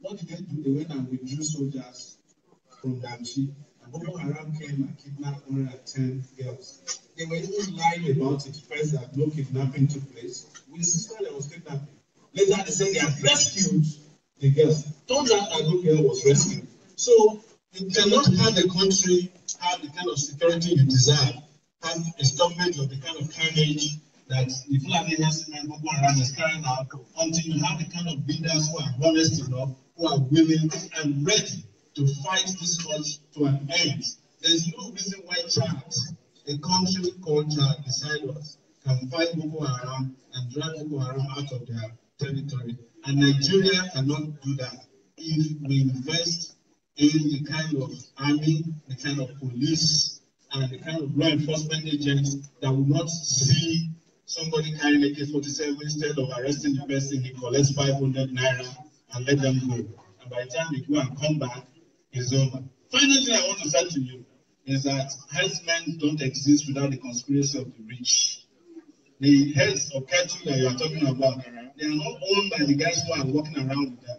What did they do? They went and withdrew soldiers from Damchi, and Boko Haram came and kidnapped 110 girls. They were even lying about it first that no kidnapping took place. We insisted there was kidnapping. Later they said they had rescued the girls. Turns out that no girl was rescued. So you cannot have a country have the kind of security you desire, have a stoppage of the kind of carnage that the Fulani herdsmen Boko Haram is carrying out, until you have the kind of leaders who are honest enough, who are willing and ready to fight this cause to an end. There's no reason why Chad, a country called Chad beside us, can fight Boko Haram and drive Boko Haram out of their territory. And Nigeria cannot do that if we invest in the kind of army, the kind of police, and the kind of law enforcement agents that will not see somebody carrying AK-47 instead of arresting the person, he collects 500 naira and let them go. And by the time they go and come back, it's over. Final thing I want to say to you is that herdsmen don't exist without the conspiracy of the rich. The herds of cattle that you are talking about, they are not owned by the guys who are walking around with them.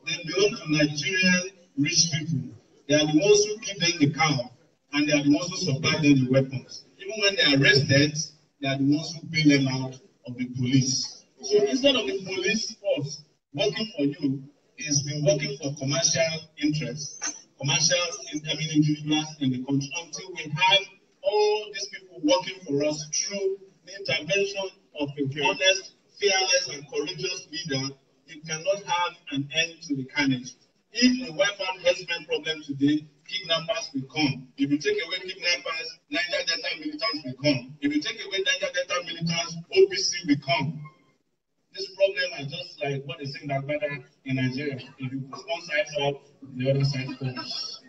They belong to Nigerian rich people. They are the ones who give them the cow, and they are the ones who supply them the weapons. Even when they are arrested, they are the ones who bail them out of the police. So instead of the police force working for you, it's been working for commercial interests, individuals in the country, until we have all these people working for us through the intervention of a honest, fearless, and courageous leader. You cannot have an end to the carnage. If we wipe out herdsmen problem today, kidnappers will come. If you take away kidnappers, Niger Delta militants will come. If you take away Niger Delta militants, OPC will come. This problem is just like what they say in Agbada in Nigeria. If you put one side up, the other side falls.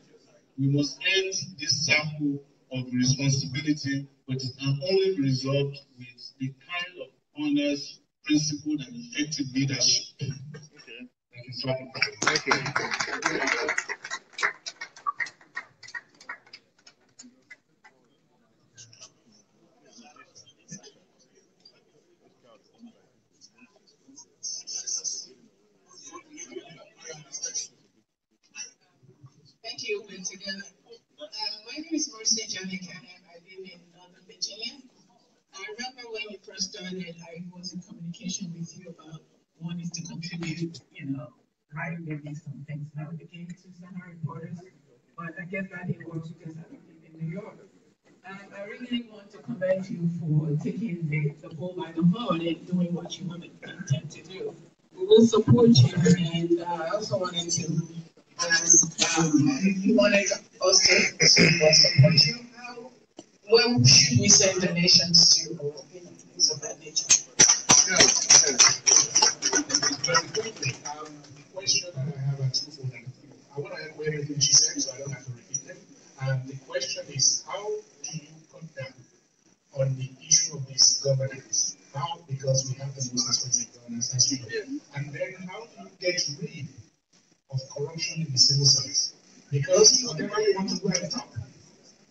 We must end this cycle of responsibility, but it can only be resolved with the kind of honest, principled, and effective leadership. Okay. Thank you so much. Thank you. Thank you once again. My name is Mercy Janika. I live in Northern Virginia. I remember when you first started, I was in communication with you about wanting to contribute, writing maybe some things. Now we became two summer reporters, but I guess that didn't work because I don't live in New York. I really want to commend you for taking the bull by the horn and doing what you intend to do. We will support you, and I also wanted to ask if you wanted us to support you. Where should we send donations to, or things of that nature? The question that I have are twofold. I want to echo everything she said, so I don't have to repeat them. The question is, how do you cut down on the issue of this governance? How? Because we have the most expensive governance, as you know. And then how do you get rid of corruption in the civil service? Because whatever you want to do at the top,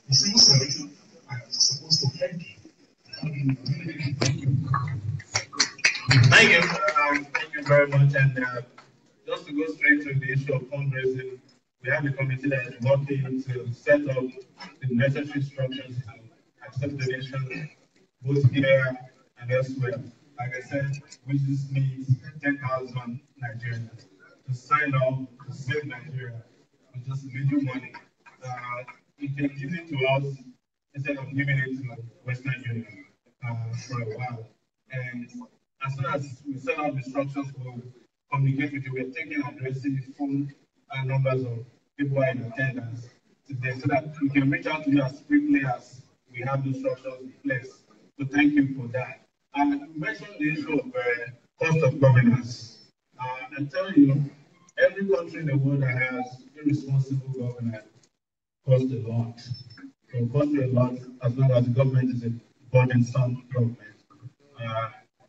the civil service are supposed to help you. Thank you very much. And just to go straight to the issue of fundraising, we have a committee that is working to set up the necessary structures to accept donations both here and elsewhere. Like I said, we just need 10,000 Nigerians to sign up to save Nigeria with just little money. You can give it to us instead of giving it to Western Union for a while. And as soon as we send out instructions, we'll communicate with you. We're taking addresses, phone numbers of people who are in attendance today so that we can reach out to you as quickly as we have the instructions in place. So thank you for that. You mentioned the issue of cost of governance. I'm telling you, every country in the world that has irresponsible governance costs a lot. So it costs a lot as long as the government is a burdensome government.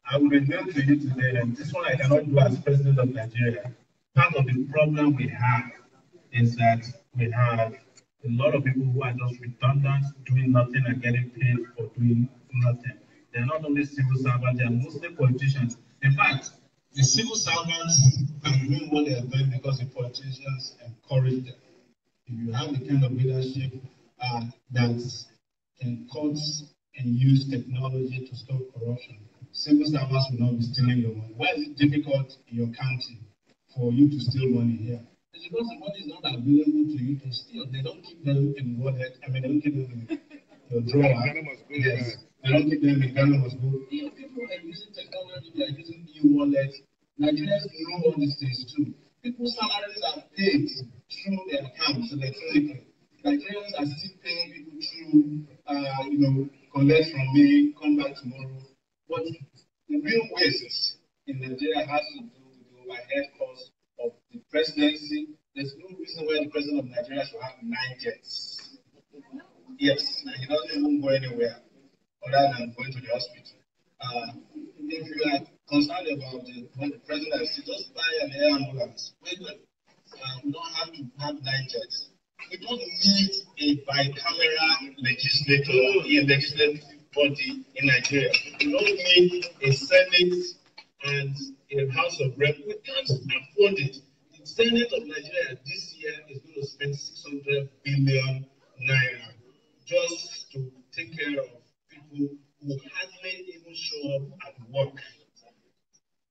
I will reveal to you today, and this one I cannot do as president of Nigeria. Part of the problem we have is that we have a lot of people who are just redundant, doing nothing and getting paid for doing nothing. They're not only civil servants, they are mostly politicians. In fact, the civil servants are doing what they are doing because the politicians encourage them. If you have the kind of leadership that can cut and use technology to stop corruption, civil servants will not be stealing your money. Why is it difficult in your county for you to steal money here? It's because the money is not available to you to steal. They don't keep them in wallet. I mean, they don't keep them in your drawer. Yes. They don't keep them in Ghana must go. People are using technology, they are using e-wallet. Nigerians know all these things too. People's salaries are paid through their accounts electronically. Nigerians are still paying people through, collect from me, come back tomorrow. But the real waste in Nigeria has to do with the overhead cost of the presidency. There's no reason why the president of Nigeria should have 9 jets. Yes, and he doesn't even go anywhere other than going to the hospital. If you are concerned about the presidency, just buy an air ambulance. We don't have to have 9 jets. We don't need a bicameral legislative body in Nigeria. We don't need a Senate and a House of Reps. We can't afford it. The Senate of Nigeria this year is going to spend 600 billion naira just to take care of people who hardly even show up at work.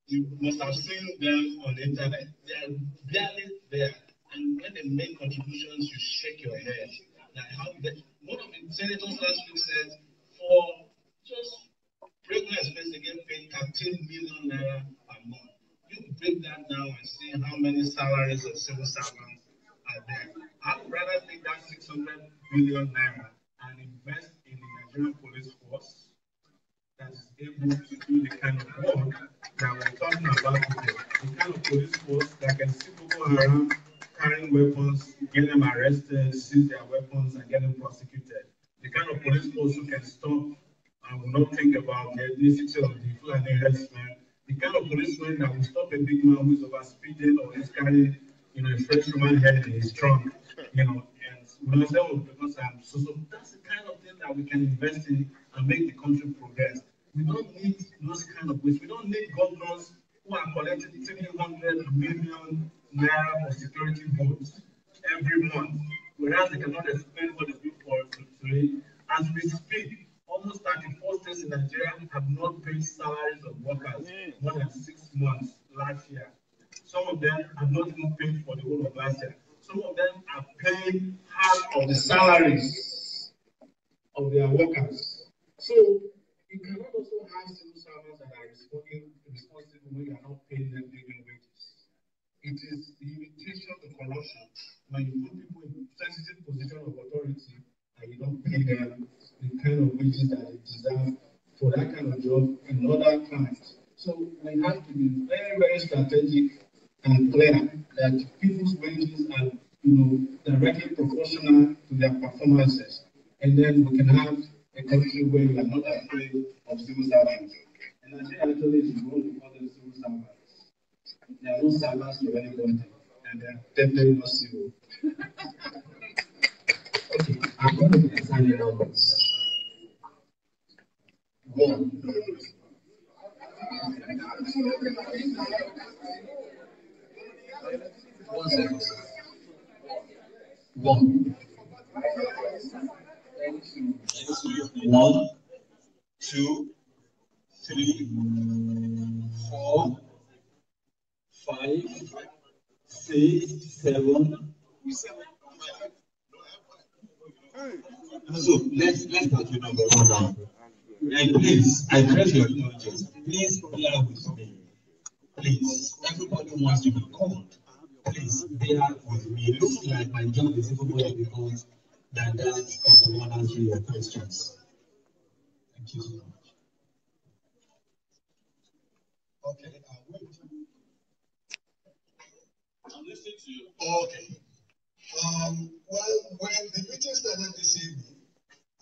You must have seen them on the internet. They are barely there. And when they make contributions, you shake your head. Like how one of the senators last week said, for just regular expense, they get paid 13 million naira a month. You break that down and see how many salaries of civil servants are there. I'd rather take that 600 billion naira and invest in the Nigerian police force that is able to do the kind of work that we're talking about today. The kind of police force that can see people around carrying weapons, get them arrested, seize their weapons, and get them prosecuted. The kind of police force who can stop and will not think about the ethnicity of the Fulani herdsmen. The kind of policeman that will stop a big man who is over speeding or is carrying, a fresh human head in his trunk, and we don't say, oh, because I'm so that's the kind of thing that we can invest in and make the country progress. We don't need those kind of ways. We don't need governors who are collecting 300 million naira for security votes every month, whereas they cannot explain what they do for today. As we speak, almost 34 states in Nigeria have not paid salaries of workers more than 6 months last year. Some of them have not even paid for the whole of last year. Some of them are paying half of the salaries of their workers. So you cannot also have civil servants that are responsible when you are not paying them living wages. It is the imitation of corruption when you put people in sensitive position of authority and you don't pay them the kind of wages that they deserve for that kind of job in other clients. So we have to be very, very strategic and clear that people's wages are, directly proportional to their performances. And then we can have a country where we are not afraid of civil servants. And I think actually it's wrong to call them civil servants. They are no servants to anybody, and they are definitely not civil. Okay, I'm going to be assigning numbers. 1. One second. 1. 1, 2, 3, 4, 5, 6, 7. So let's start with number 1 now. And please, I crave your indulgence. Please bear with me. Please, everybody wants to be called. Please bear with me. It looks like my job is even more difficult than that of the one answering your questions. Thank you so much. Okay, wait. I'm listening to you. Okay. Well, when the meeting started this evening,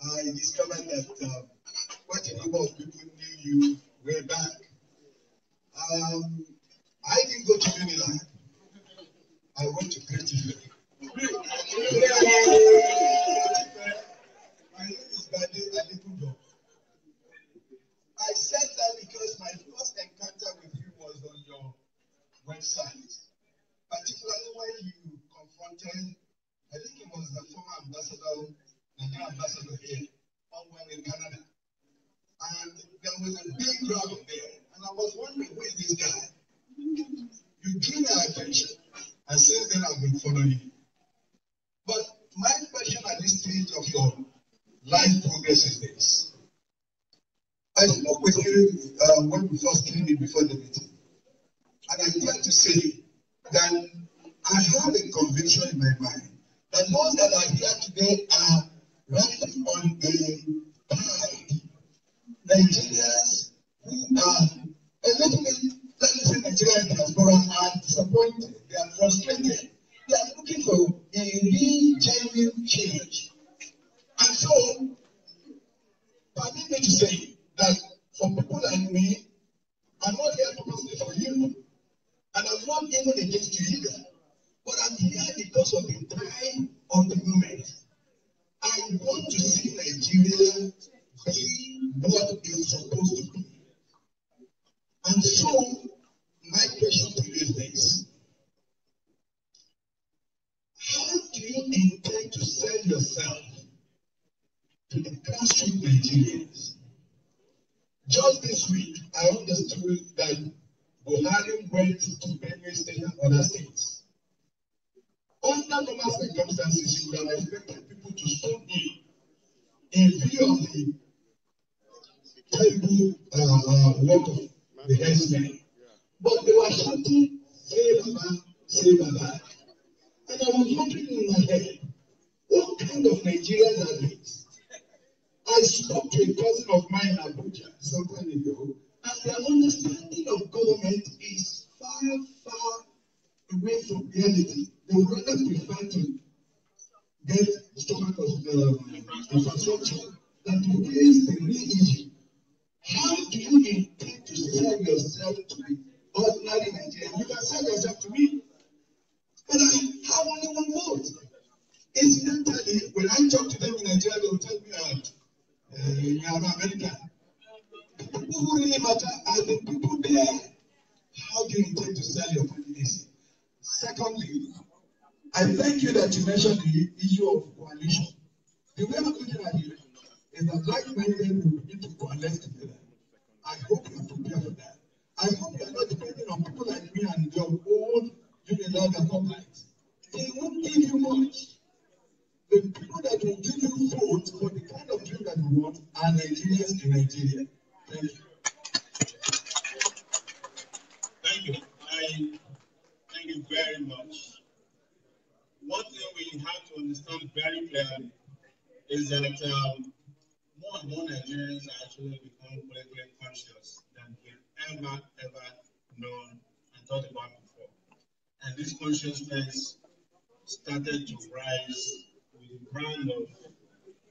I discovered that quite a number of people knew you way back. I didn't go to Unilag. I went to Creative. My name is Bade Adekunjo. I said that because my first encounter with you was on your website, particularly when you confronted, I think it was the former ambassador, Nigerian ambassador here, somewhere in Canada. And there was a big crowd there. And I was wondering, who is this guy? You drew my attention. And since then, I've been following you. But my question at this stage of your life progress is this. I spoke with you when we first came in before the meeting. And I dare to say that I have a conviction in my mind that those that are here today are riding on a tide. Nigerians who are a little bit, let me say Nigerian diaspora, are disappointed, they are frustrated, they are looking for a real genuine change. And so, permit me to say that for people like me, I'm not here purposely for you, and I'm not even against you either, but I'm here because of the time of the moment. I want to see Nigeria be what it's supposed to be. And so, my question to you is this. How do you intend to sell yourself to the grassroots Nigerians? Just this week, I understood that Buhari went to Benue State and other states. Under normal circumstances, you would have expected people to stone him in view of the terrible work of the herdsmen. But they were shouting, "Say Baba, say Baba." And I was wondering in my head, what kind of Nigerians are these? I spoke to a cousin of mine in Abuja some time ago, and their understanding of government is far, far away from reality. They would rather prefer to get stomach of infrastructure than to face the real issue. How do you intend to sell yourself to the ordinary Nigerian? You can sell yourself to me, but I have only one vote. Incidentally, when I talk to them in Nigeria, they will tell me, you are American. The people who really matter are the people there. How do you intend to sell your candidacy? Secondly, I thank you that you mentioned the issue of coalition. The way I'm looking at it is that like-minded will begin to coalesce together. I hope you are prepared for that. I hope you are not depending on people like me and your own Unilag compliance. They won't give you much. The people that will give you votes for the kind of dream that we want are Nigerians in Nigeria. Thank you. Thank you. Thank you very much. One thing we have to understand very clearly is that more and more Nigerians are actually become politically conscious than we've ever known and thought about before. And this consciousness started to rise with the brand of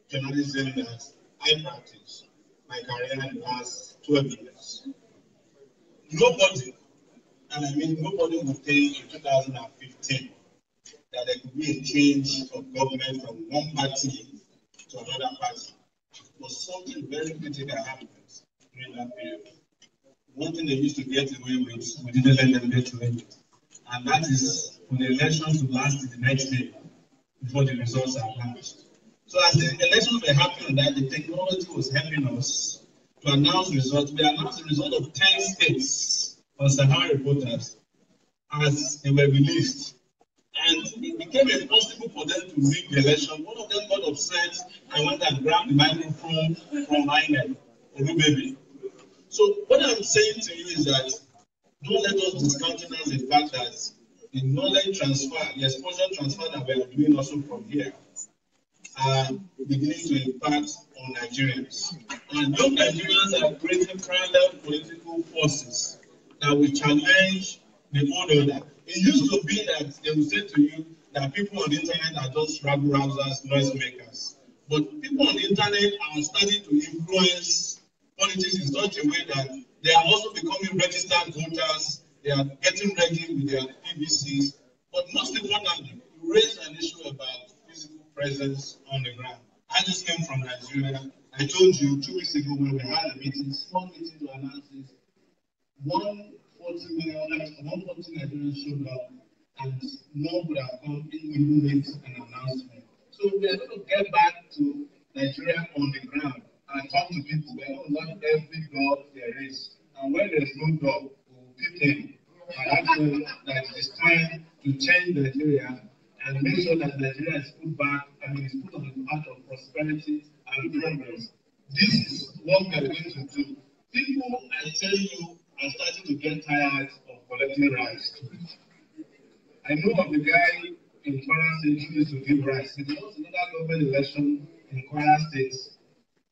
journalism that I practice my career in the last 12 years. Nobody, and I mean nobody would think in 2015 that there could be a change of government from one party to another party. But something very critical happened during that period. One thing they used to get away with, we didn't let them get away with. And that is for the election to last the next day before the results are announced. So as the elections were happening, that the technology was helping us to announce results. We announced the result of 10 states on Sahara reporters as they were released. And it became impossible for them to rig the election. One of them got upset and went and grabbed the microphone from INEC baby. So what I'm saying to you is that don't let us discountenance the fact that the knowledge transfer, the exposure transfer that we are doing also from here are beginning to impact on Nigerians. And young Nigerians are creating parallel political forces that will challenge the old order. It used to be that they will say to you that people on the internet are just rabble rousers, noise makers. But people on the internet are starting to influence politics in such a way that they are also becoming registered voters. They are getting ready with their PVCs. But most importantly, you raise an issue about physical presence on the ground. I just came from Nigeria. I told you 2 weeks ago when we had a meeting, small meeting to announce this. 140 Nigerians showed up, and more would have come if we didn't make an announcement. So we are going to get back to Nigeria on the ground and talk to people. We are going to knock every door there is. And when there's no door, we will pick in. And I feel that it's time to change Nigeria and make sure that Nigeria is put back, is put on the path of prosperity and progress. This is what we are going to do. People, I tell you, are starting to get tired of collecting rice. I know of the guy in Kwara State who used to give rice. He lost another government election in Kwara State.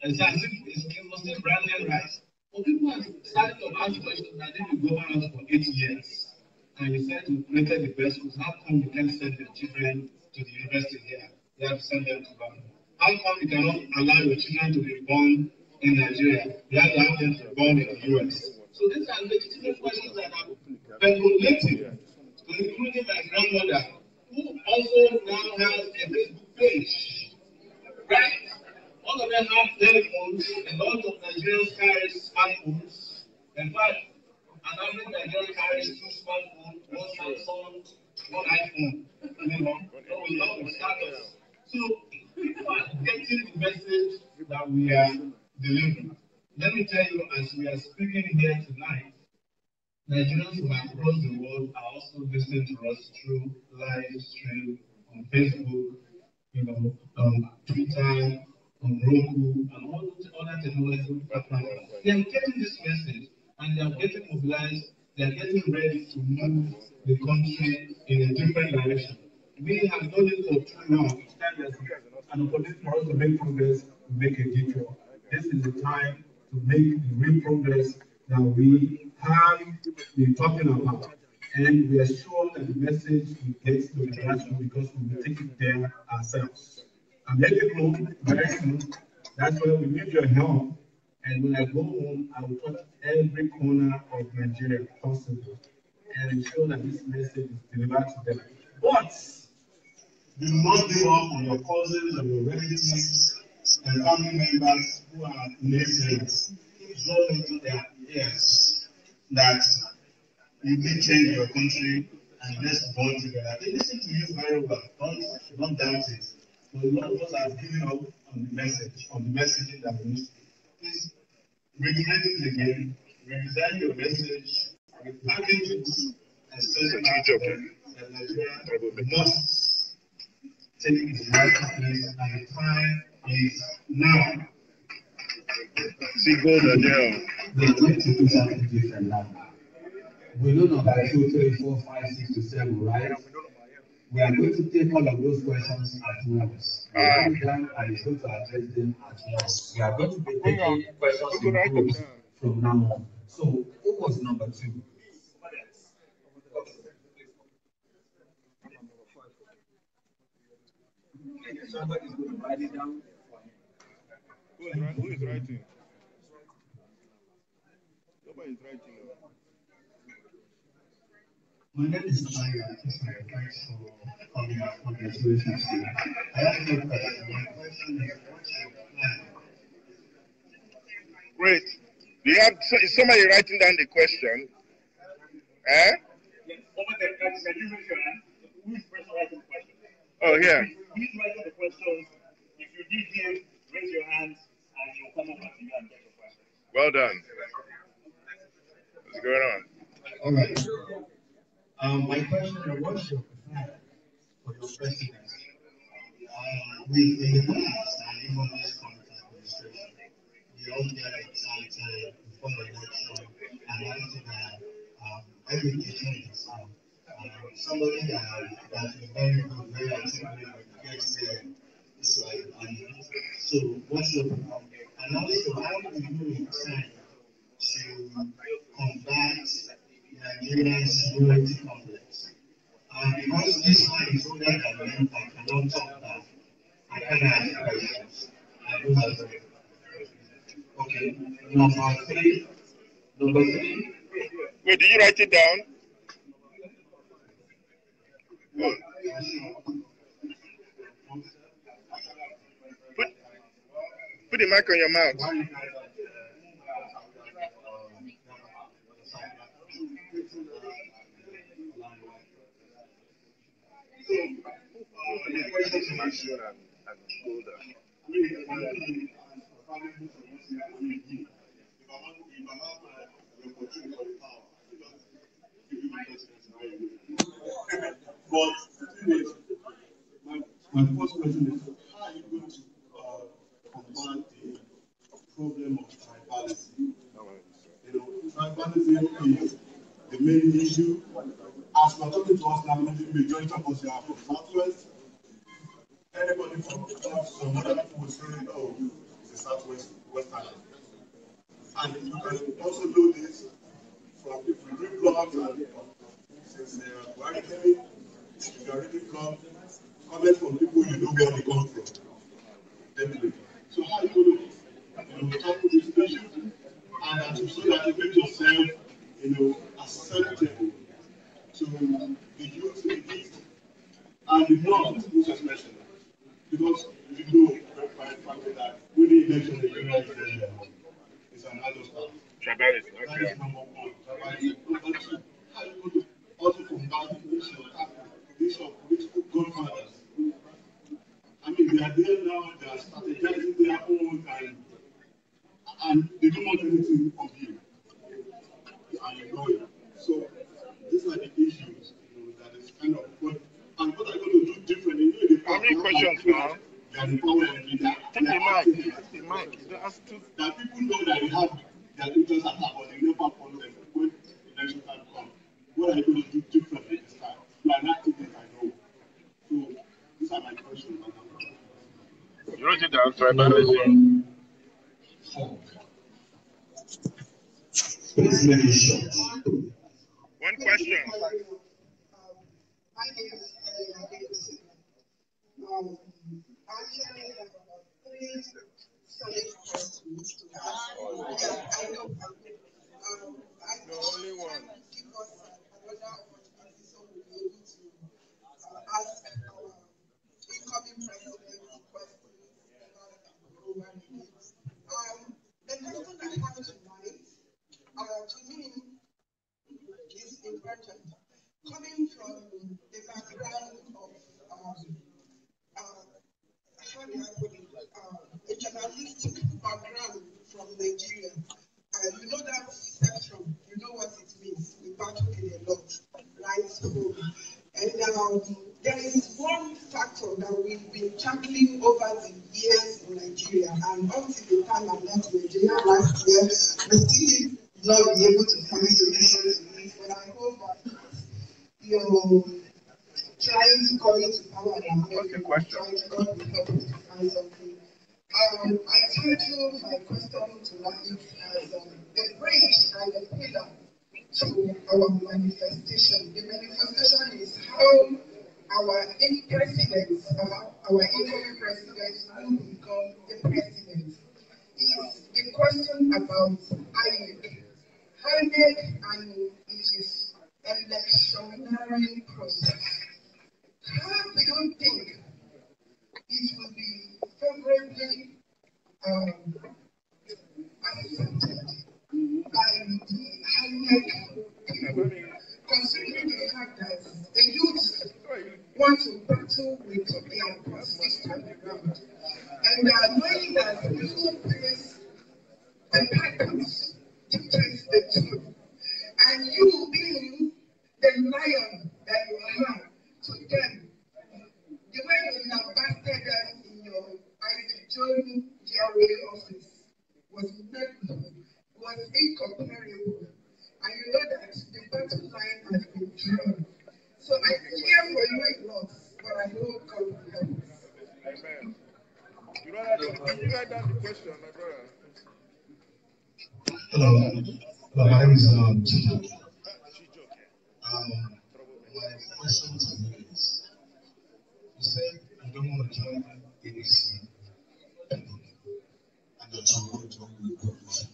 And so I think he was still branding rice. But people are starting to ask questions that they've been governors for 8 years. And you said you created the best schools. How come you can't send your children to the university here? You have to send them to Ghana. How come you cannot allow your children to be born in Nigeria? You have to have them to be born in the US. So these are legitimate questions that are percolating, including my grandmother, who also now has a Facebook page. Right? All of them have telephones, a lot of Nigerians carry smartphones. In fact, an average Nigerian carries 2 smartphones, 1 Samsung, 1 iPhone. So we love the status. So people are getting the message that we are delivering. Let me tell you, as we are speaking here tonight, Nigerians from across the world are also listening to us through live stream on Facebook, Twitter, on Roku, and all those other technological platforms. They are getting this message and they are getting mobilized. They are getting ready to move the country in a different direction. We have done it for too long. It's time there's an opportunity for us to make progress, to make a detour. This is the time to make the real progress that we have been talking about. And we are sure that the message will get to the grassroots because we will take it there ourselves. I'm letting go very soon. That's why we need your help. And when I go home, I will touch every corner of Nigeria possible and ensure that this message is delivered to them. But do not give up on your cousins or your relatives and family members who are naysayers. Blow into their ears that you need change in your country and let's bond together. They listen to you very well. Don't doubt it. But a lot of us have given up on the message, on the messaging that we need. Please reiterate it again, redesign your message, repackage it, and send it out to them that Nigeria must take its rightful place and the time is now. See, go Nigeria. We are going to do something different now. We know number 2, 3, 4, 5, 6 to 7, right? We are going to take all of those questions at once. We are going down and it's going to address them at once. We are going to be taking questions in groups from now on. So, who was number 2? Somebody's going to write it down. Who is writing? Nobody is writing. My name is Maya. Thanks for coming up. Congratulations. I have no question. My question is, what's your plan? Great. Do you have is somebody writing down the question? Eh? Yes. Over there, can you raise your hand? Who is writing the question? Oh, here. Who is writing the questions? If you did here, raise your hands and you'll come over to you and get your question. Well done. What's going on? All right. My question is, what's your plan for your presidency? We in the past, and even this current administration, we all get excited education is somebody that is very good, very articulate, gets it's like, so what's your problem? And also, how do you intend to combat Nigerian security complex? Because this one is older than me, I cannot talk that. I can't ask questions. I don't have to. Okay, number three. Wait, did you write it down? Put the mic on your mouth. But my first question is, how are you going to combat the problem of tribalism? Tribalism is the main issue. As we're talking to us now, the majority of us are from Southwest. Anybody from some other people will say, oh, it's a Southwest Western. And you can also know this from if we read blogs and since Buhari came in, if you are reading blogs, comments from people you know where they come from. Definitely. So how are you going to tackle this issue and so that you make yourself, acceptable to the youth in the East and the North, most especially. Because you know very frankly that winning election in Nigeria is an adult task. Tribalism, That is number one. Tribalism. Number two, how are you going to also combat the issue of political godfathers? I mean, they are there now, they are strategizing their own, and they don't want anything of you. And you know it. So, these are the issues, that is kind of what, and what are you going to do differently? How many questions now? They are the power energy. Take the mic. That people know that they have their interests at heart, but they never follow them when election time comes. What are you going to do differently this time? You are not taking it, I know. So, these are my questions. You wrote it down, tribalism. Please make it short. One question. My name is Elena. Actually, three solid questions to ask. I know. Only one. Give us another opportunity so we'll be able to ask our incoming president questions over the years. The question I have tonight, to me, is important. Coming from the background of how do I put it, a journalistic background from Nigeria. You know that section, you know what it means. We battle in a lot, right? So, and there is one factor that we've been tackling over the years in Nigeria, and up to the time I left Nigeria last year, we still not be able to find solutions to this, but I hope that you're trying to come into power and trying to God will help us to find something. I titled my question tonight as the bridge and the pillar to our manifestation. The manifestation is how our presidents, our incoming presidents will become the president. It's a question about INEC. INEC and it is electionary process. How do you think it will be favorably accepted by the INEC people, considering the fact that the youth want to battle with their past this time around, and knowing that people place the patterns to test the truth, and you being the lion that you are to them, the way you lambasted us in your journey GRA office was incomparable. And you know that the bottom line has been drawn. So I fear for you a lot, but I know God will help us. Amen. You write down the question, my brother. Hello. Hello, my name is Chijo. My question to you is, you said you don't want to join ABC and that you want to join the coalition.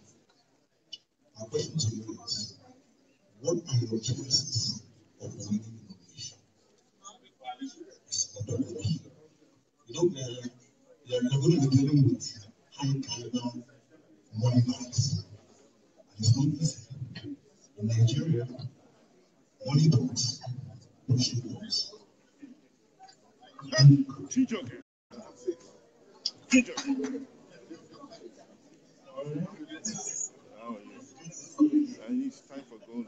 My question to you is, what are your choices of winning the nomination? You don't you're going to be dealing with high caliber money bags. It's not easy. In Nigeria, money talks, pushing walks. Chijo. And it's time for gold.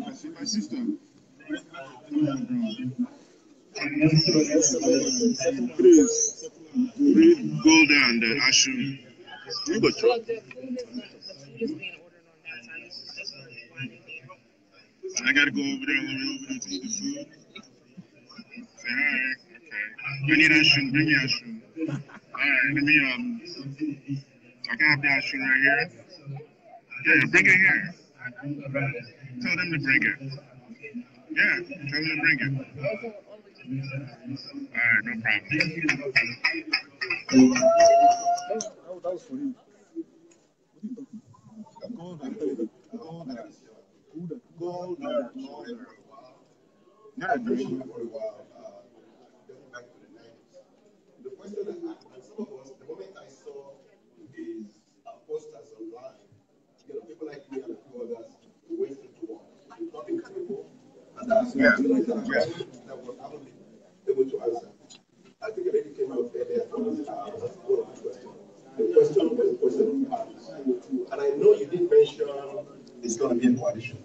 I see my sister. Please read gold and Ashu. You go try. I gotta go over there to eat the food. Say hi. Okay. I need Ashu. Bring me Ashu. Alright, let me I can have the Ashu right here. Yeah, bring it here. Tell them to bring it. Yeah, tell them to bring it. Alright, no problem. That was for you. Gold. Not a dream. The question and some of us, the moment I saw his posters online, people like me and a few others who went into work, nothing credible, and that's that was I wasn't able to answer. I think it already came out earlier for us. The question was a question of values. And I know you did mention it's going to be a coalition.